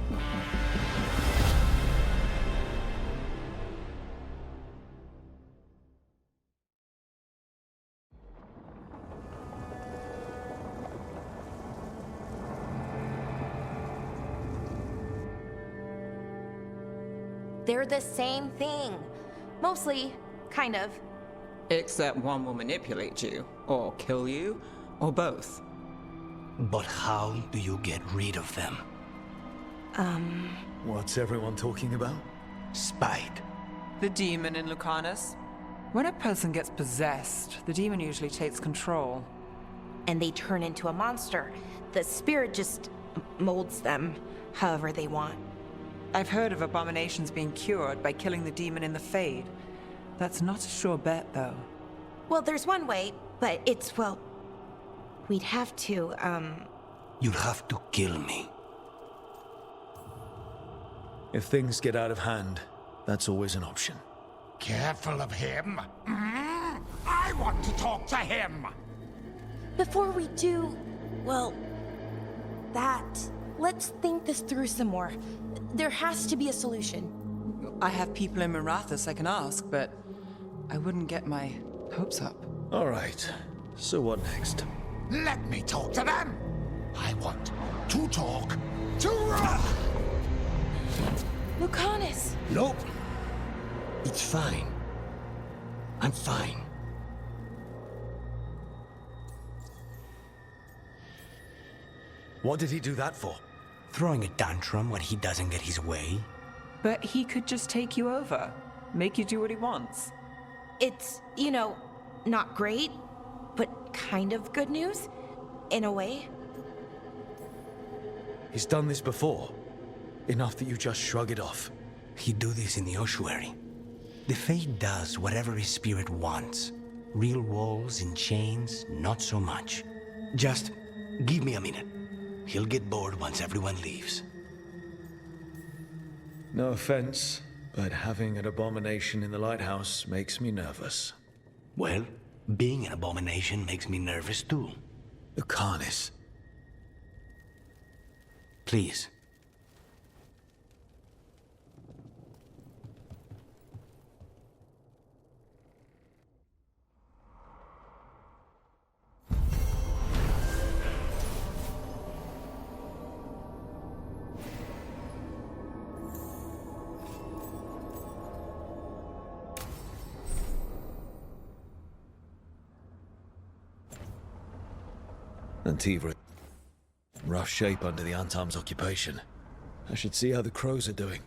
They're the same thing. Mostly, kind of. Except one will manipulate you, or kill you, or both. But how do you get rid of them? What's everyone talking about? Spite. The demon in Lucanis. When a person gets possessed, the demon usually takes control. And they turn into a monster. The spirit just molds them however they want. I've heard of abominations being cured by killing the demon in the Fade. That's not a sure bet, though. Well, there's one way, but it's, well... We'd have to, You'd have to kill me. If things get out of hand, that's always an option. Careful of him. I want to talk to him. Before we do, well, that... Let's think this through some more. There has to be a solution. I have people in Marathas I can ask, but I wouldn't get my hopes up. All right. So what next? Let me talk to them. I want to talk to Rook. Lucanis! Nope. It's fine. I'm fine. What did he do that for? Throwing a tantrum when he doesn't get his way? But he could just take you over. Make you do what he wants. It's, you know, not great, but kind of good news, in a way. He's done this before. Enough that you just shrug it off. He'd do this in the ossuary. The Fate does whatever his spirit wants. Real walls and chains, not so much. Just give me a minute. He'll get bored once everyone leaves. No offense, but having an abomination in the Lighthouse makes me nervous. Well, being an abomination makes me nervous too. Lucanis. Please. Antivan. Rough shape under the Antam's occupation. I should see how the crows are doing.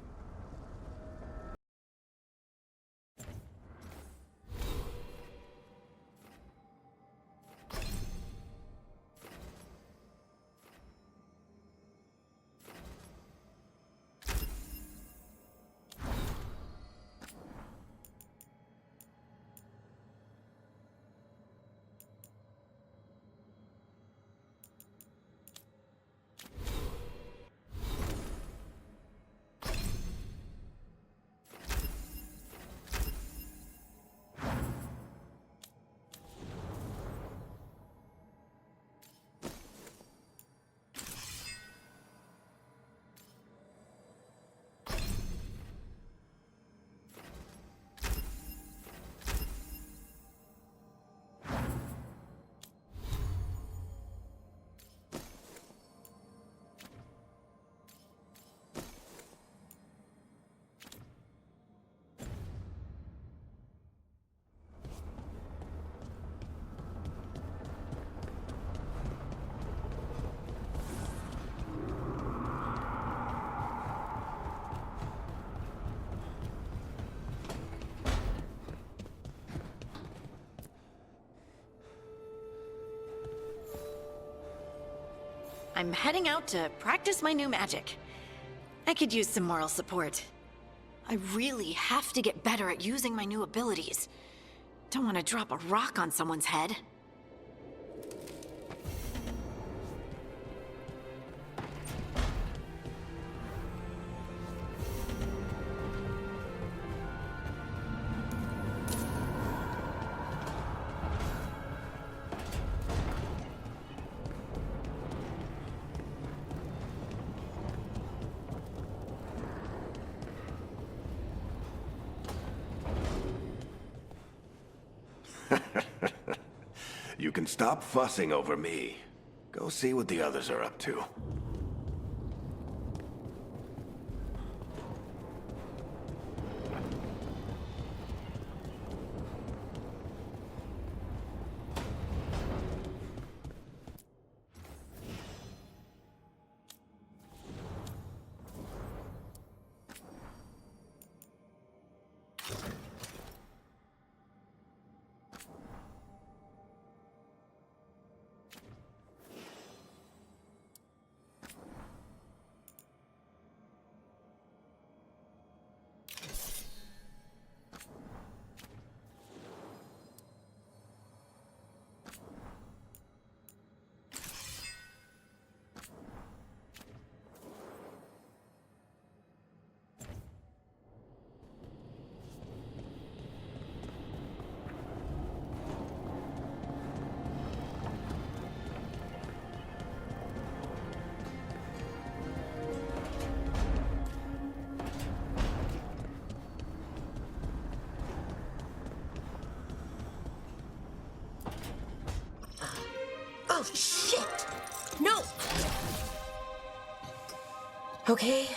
I'm heading out to practice my new magic. I could use some moral support. I really have to get better at using my new abilities. Don't want to drop a rock on someone's head. You can stop fussing over me. Go see what the others are up to. Oh, shit! No! Okay.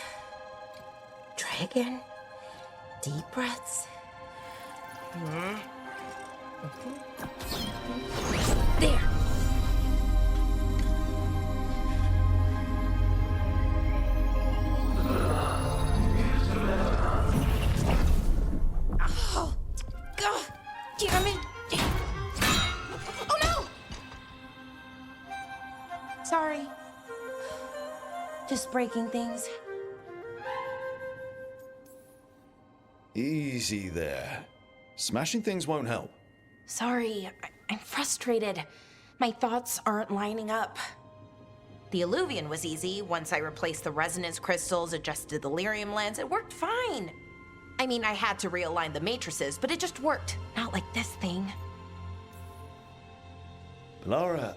Try again. Deep breaths. There! Oh! God! Damn it! Oh no! Sorry. Just breaking things. Easy there. Smashing things won't help. Sorry, I'm frustrated. My thoughts aren't lining up. The Illuvian was easy. Once I replaced the resonance crystals, adjusted the lyrium lens, it worked fine. I mean, I had to realign the matrices, but it just worked. Not like this thing. Laura,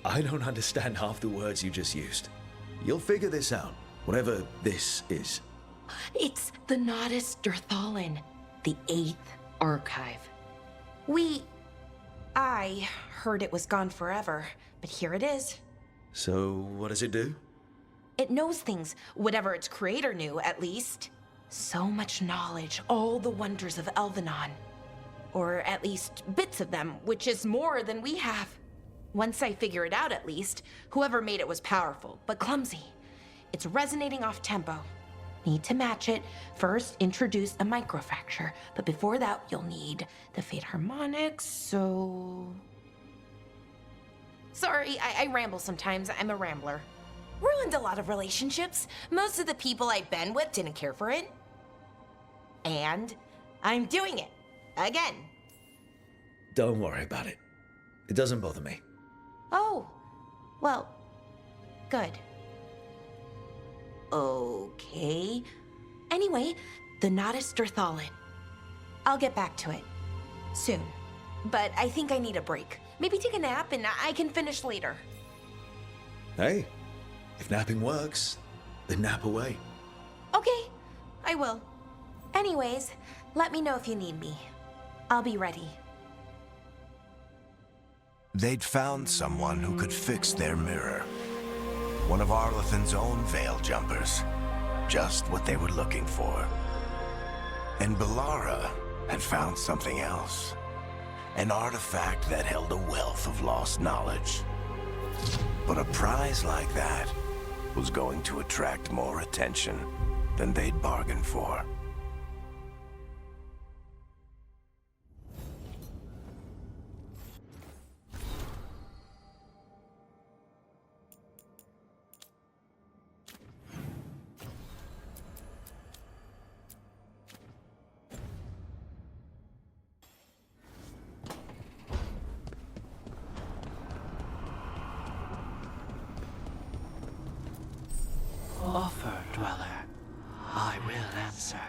I don't understand half the words you just used. You'll figure this out, whatever this is. It's the Nodus Dirthalin, the 8th archive. I heard it was gone forever, but here it is. So, what does it do? It knows things, whatever its creator knew, at least. So much knowledge, all the wonders of Elvenon. Or at least bits of them, which is more than we have. Once I figure it out, at least, whoever made it was powerful, but clumsy. It's resonating off tempo. Need to match it. First, introduce a microfracture, but before that, you'll need the Fate Harmonics, so... Sorry, I ramble sometimes. I'm a rambler. Ruined a lot of relationships. Most of the people I've been with didn't care for it. And I'm doing it. Again. Don't worry about it. It doesn't bother me. Oh, well, good. Okay. Anyway, the Nodus Dirthalin. I'll get back to it. Soon. But I think I need a break. Maybe take a nap and I can finish later. Hey, if napping works, then nap away. Okay, I will. Anyways, let me know if you need me. I'll be ready. They'd found someone who could fix their mirror. One of Arlathan's own veil jumpers. Just what they were looking for. And Bellara had found something else. An artifact that held a wealth of lost knowledge. But a prize like that was going to attract more attention than they'd bargained for. offer, Dweller, I will answer.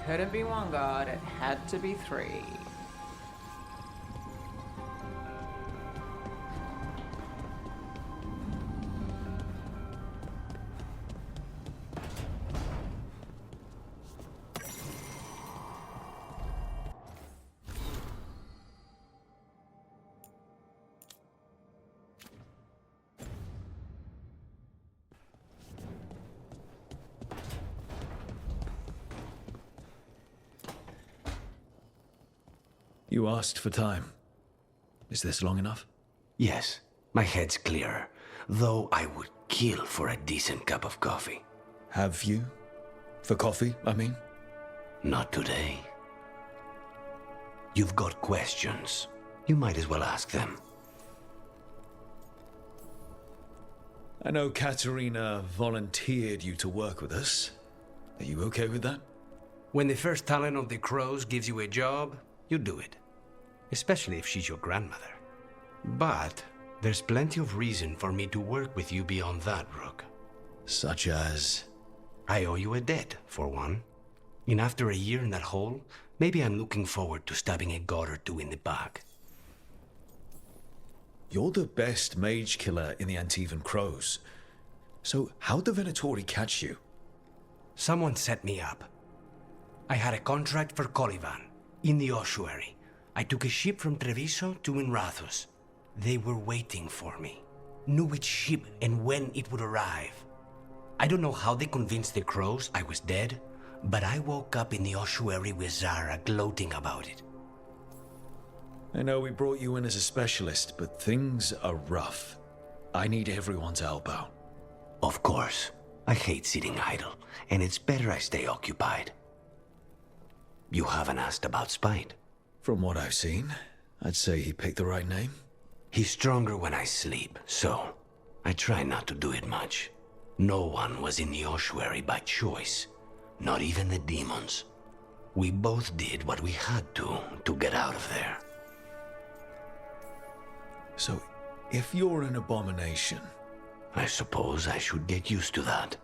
Couldn't be one god, it had to be three. You asked for time. Is this long enough? Yes, my head's clearer, though I would kill for a decent cup of coffee. Have you? For coffee, I mean? Not today. You've got questions. You might as well ask them. I know Katerina volunteered you to work with us. Are you okay with that? When the first talent of the Crows gives you a job, you do it. Especially if she's your grandmother. But there's plenty of reason for me to work with you beyond that, Rook. Such as? I owe you a debt, for one. And after a year in that hole, maybe I'm looking forward to stabbing a god or two in the back. You're the best mage killer in the Antivan Crows. So how'd the Venatori catch you? Someone set me up. I had a contract for Colivan, in the ossuary. I took a ship from Treviso to Inrathus. They were waiting for me. Knew which ship and when it would arrive. I don't know how they convinced the Crows I was dead, but I woke up in the ossuary with Zara gloating about it. I know we brought you in as a specialist, but things are rough. I need everyone to help out. Of course. I hate sitting idle, and it's better I stay occupied. You haven't asked about Spite. From what I've seen, I'd say he picked the right name. He's stronger when I sleep, so I try not to do it much. No one was in the ossuary by choice, not even the demons. We both did what we had to get out of there. So, if you're an abomination... I suppose I should get used to that.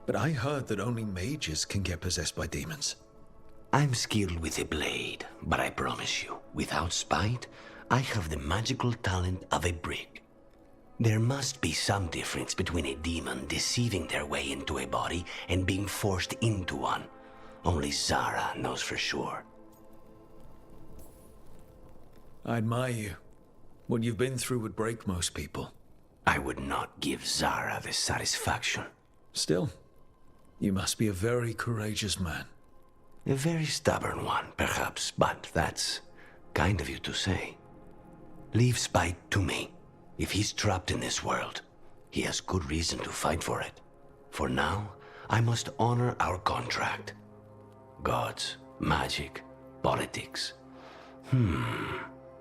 But I heard that only mages can get possessed by demons. I'm skilled with a blade, but I promise you, without Spite, I have the magical talent of a brick. There must be some difference between a demon deceiving their way into a body and being forced into one. Only Zara knows for sure. I admire you. What you've been through would break most people. I would not give Zara the satisfaction. Still, you must be a very courageous man. A very stubborn one, perhaps, but that's kind of you to say. Leave Spite to me. If he's trapped in this world, he has good reason to fight for it. For now, I must honor our contract. Gods, magic, politics.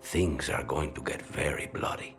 Things are going to get very bloody.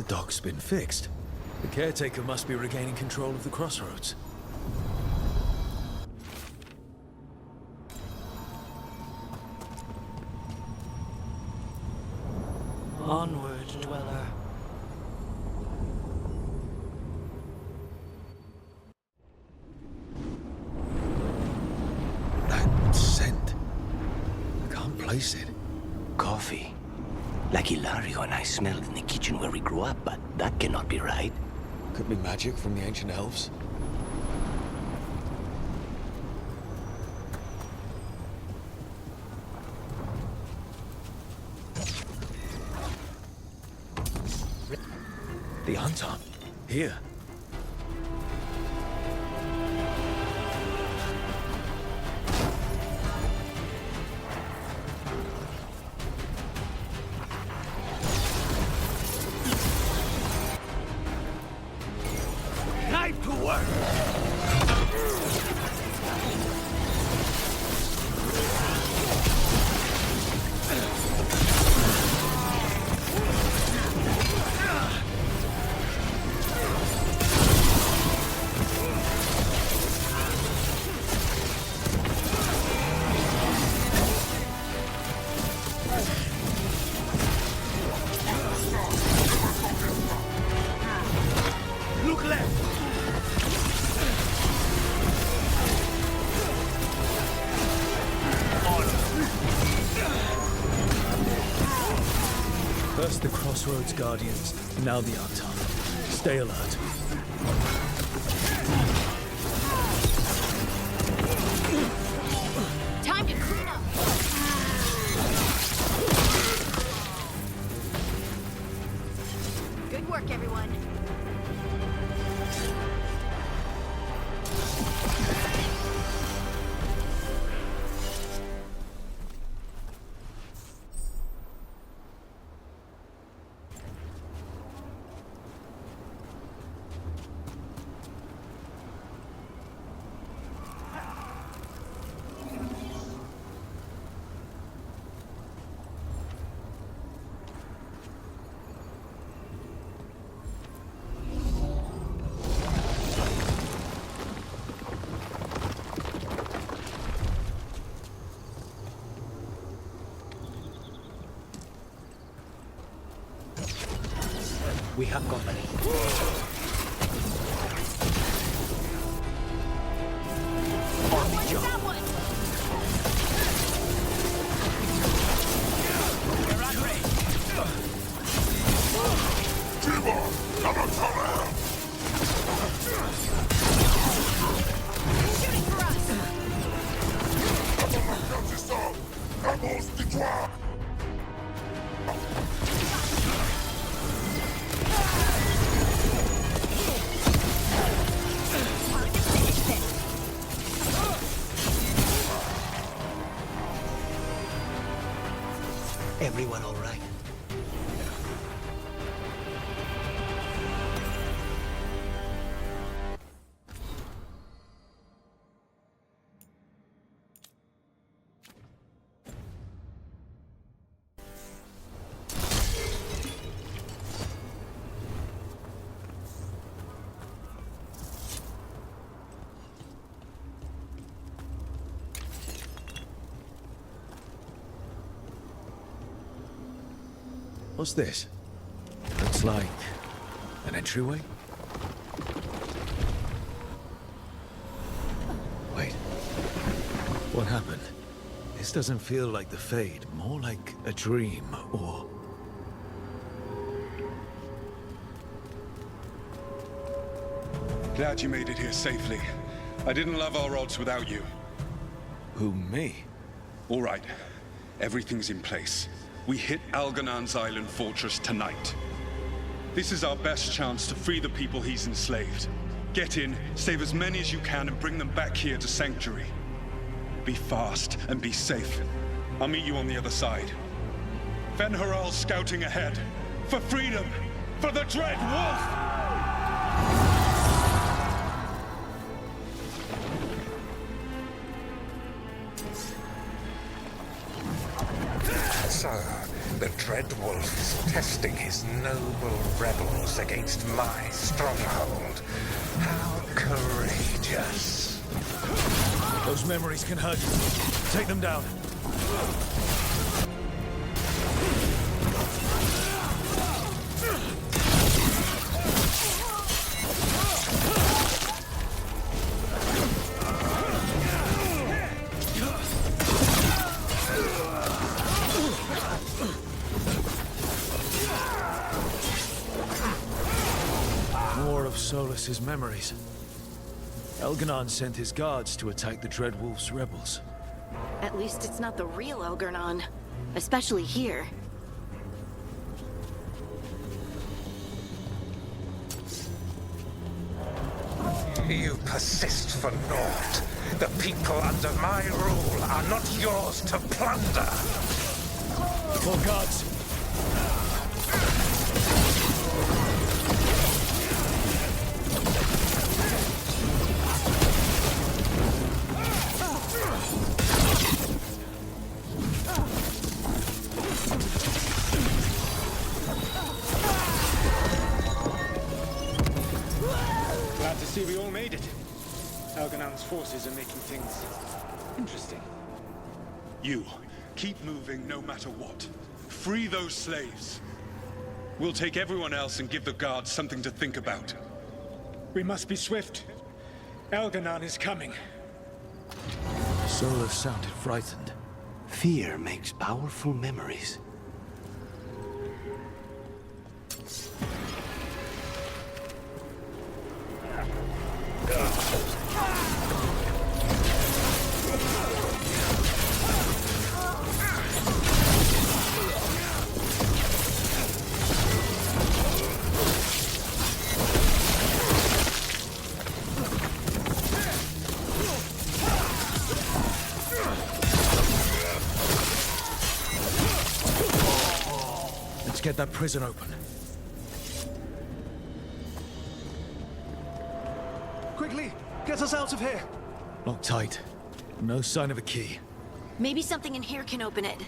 The dock's been fixed. The caretaker must be regaining control of the Crossroads. Onward, dweller. That scent. I can't place it. Coffee. Like Hilario and I smelled in the kitchen where we grew up, but that cannot be right. Could be magic from the ancient elves. The Anton. Here. Knife to work! Look left! First the Crossroads Guardians, now the Anton. Stay alert. Time to clean up. Good work, everyone. We have company. Everyone all right? What's this? Looks like an entryway? Wait. What happened? This doesn't feel like the Fade, more like a dream, or... Glad you made it here safely. I didn't love our odds without you. Who, me? All right. Everything's in place. We hit Algernon's island fortress tonight. This is our best chance to free the people he's enslaved. Get in, save as many as you can, and bring them back here to Sanctuary. Be fast and be safe. I'll meet you on the other side. Fen-Haral's scouting ahead. For freedom! For the Dread Wolf! Sir, the Dreadwolf is testing his noble rebels against my stronghold. How courageous. Those memories can hurt you. Take them down. More of Solus's memories. Elganon sent his guards to attack the Dreadwolf's rebels. At least it's not the real Elganon, especially here. You persist for naught. The people under my rule are not yours to plunder. For gods! Glad to see we all made it. Elganon's forces are making things interesting. You, keep moving no matter what. Free those slaves. We'll take everyone else and give the guards something to think about. We must be swift. Elganon is coming. Solus sounded frightened. Fear makes powerful memories. Let's get that prison open. Quickly, get us out of here. Locked tight. No sign of a key. Maybe something in here can open it.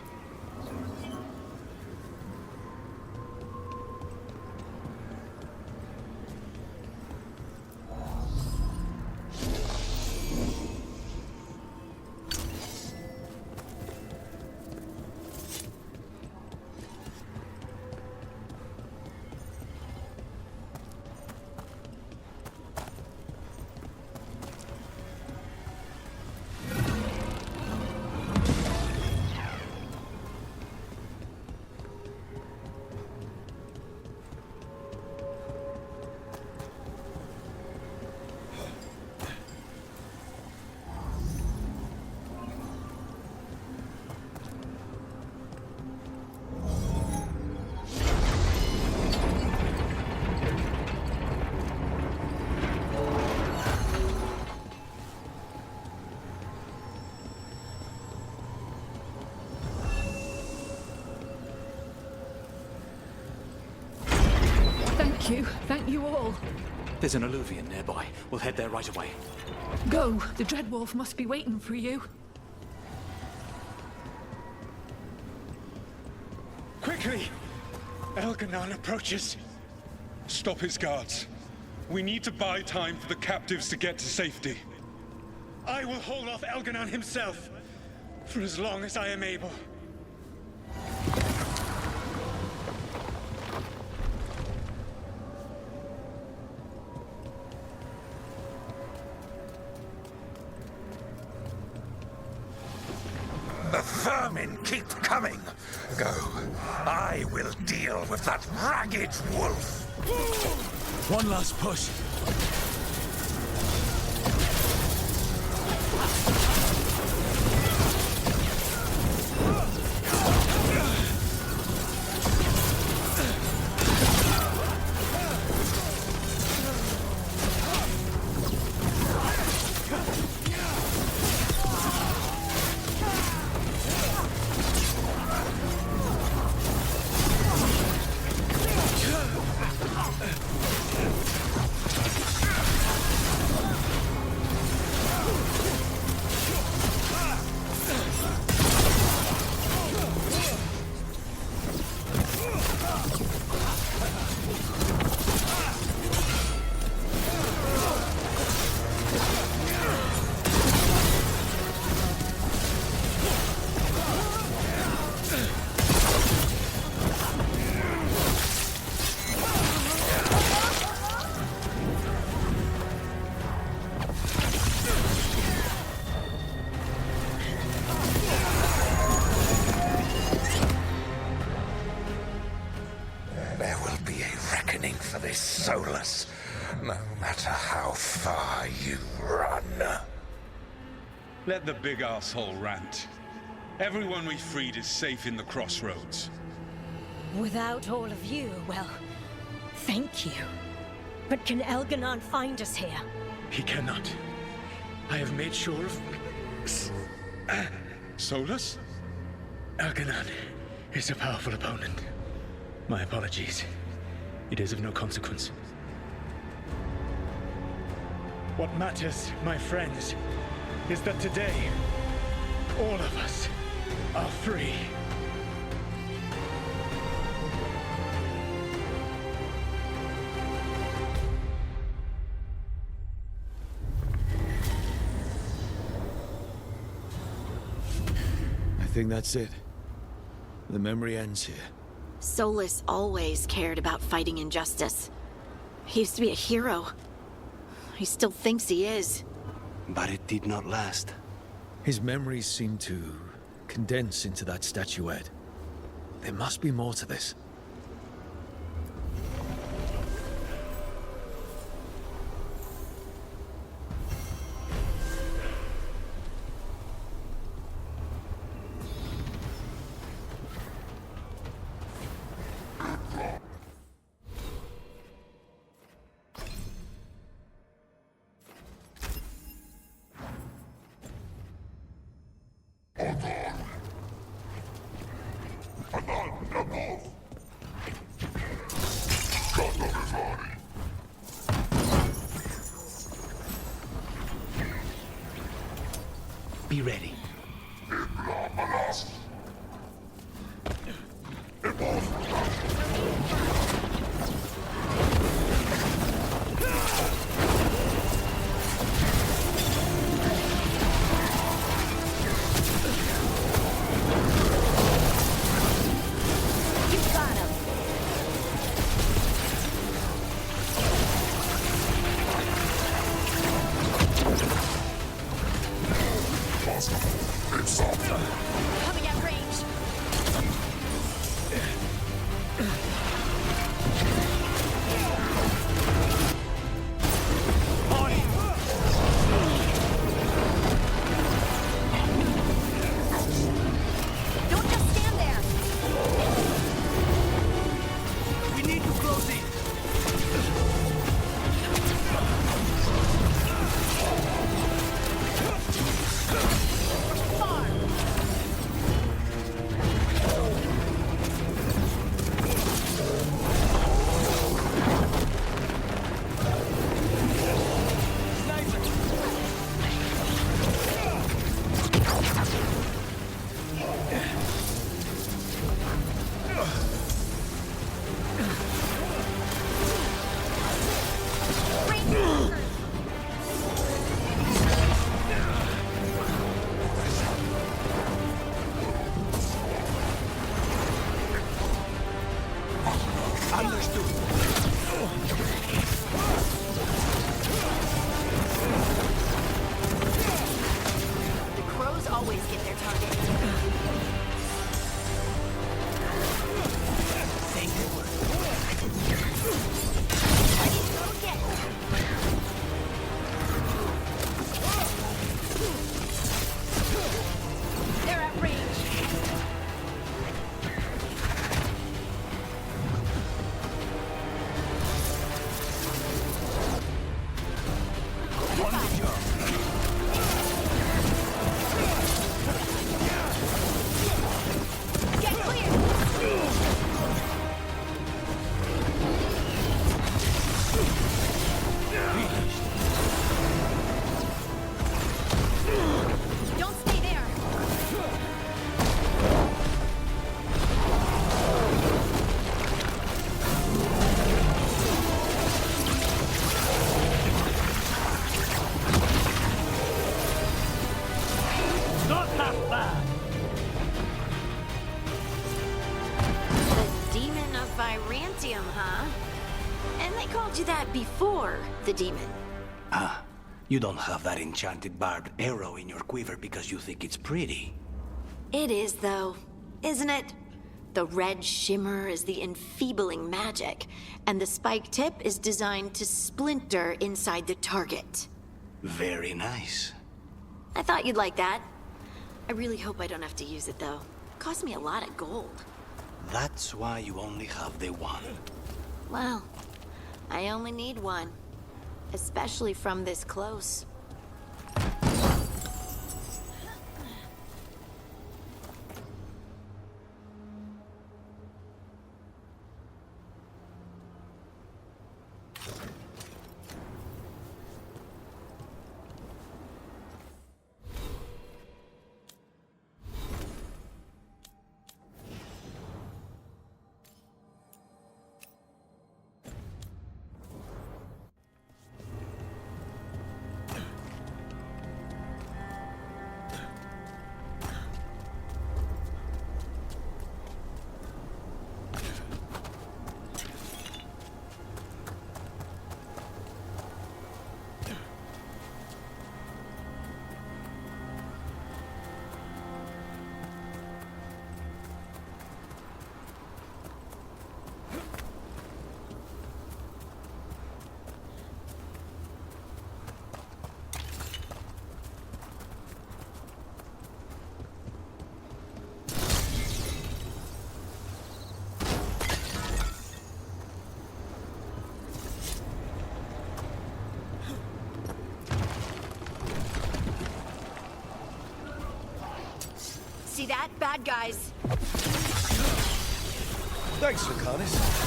Thank you all. There's an alluvion nearby. We'll head there right away. Go. The Dreadwolf must be waiting for you. Quickly! Elganon approaches. Stop his guards. We need to buy time for the captives to get to safety. I will hold off Elganon himself for as long as I am able. The vermin keep coming. Go. I will deal with that ragged wolf. One last push. how far you run. Let the big asshole rant. Everyone we freed is safe in the Crossroads. Without all of you, well, thank you. But can Elganon find us here? He cannot. I have made sure of... Solus? Elganon is a powerful opponent. My apologies. It is of no consequence. What matters, my friends, is that today, all of us are free. I think that's it. The memory ends here. Solus always cared about fighting injustice. He used to be a hero. He still thinks he is. But it did not last. His memories seem to condense into that statuette. There must be more to this. Be ready. Coming at range. Don't just stand there. We need to close in. The crows always get their target. Ready to go again. They're at range. Get clear! Don't stay there! Not that bad. The Demon of Virantium, huh? And they called you that before the demon. Ah, you don't have that enchanted barbed arrow in your quiver because you think it's pretty. It is, though, isn't it? The red shimmer is the enfeebling magic, and the spike tip is designed to splinter inside the target. Very nice. I thought you'd like that. I really hope I don't have to use it, though. It cost me a lot of gold. That's why you only have the one. Well, I only need one. Especially from this close. See that? Bad guys. Thanks, Lucanis.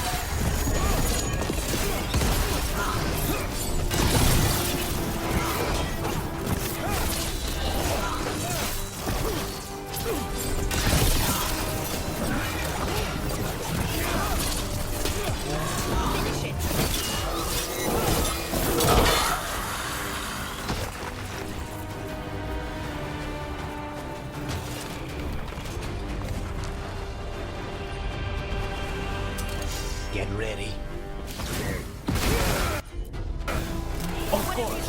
Get ready. Of course.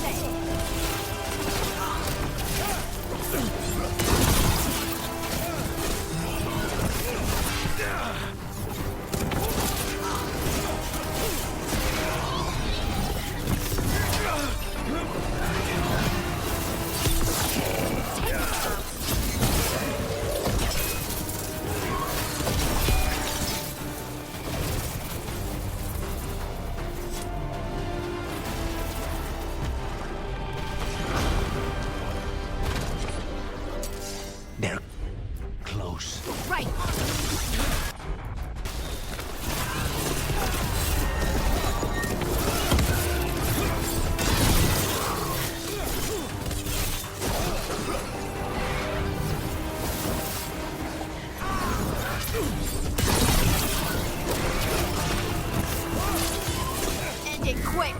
They're close. Right. End it quick.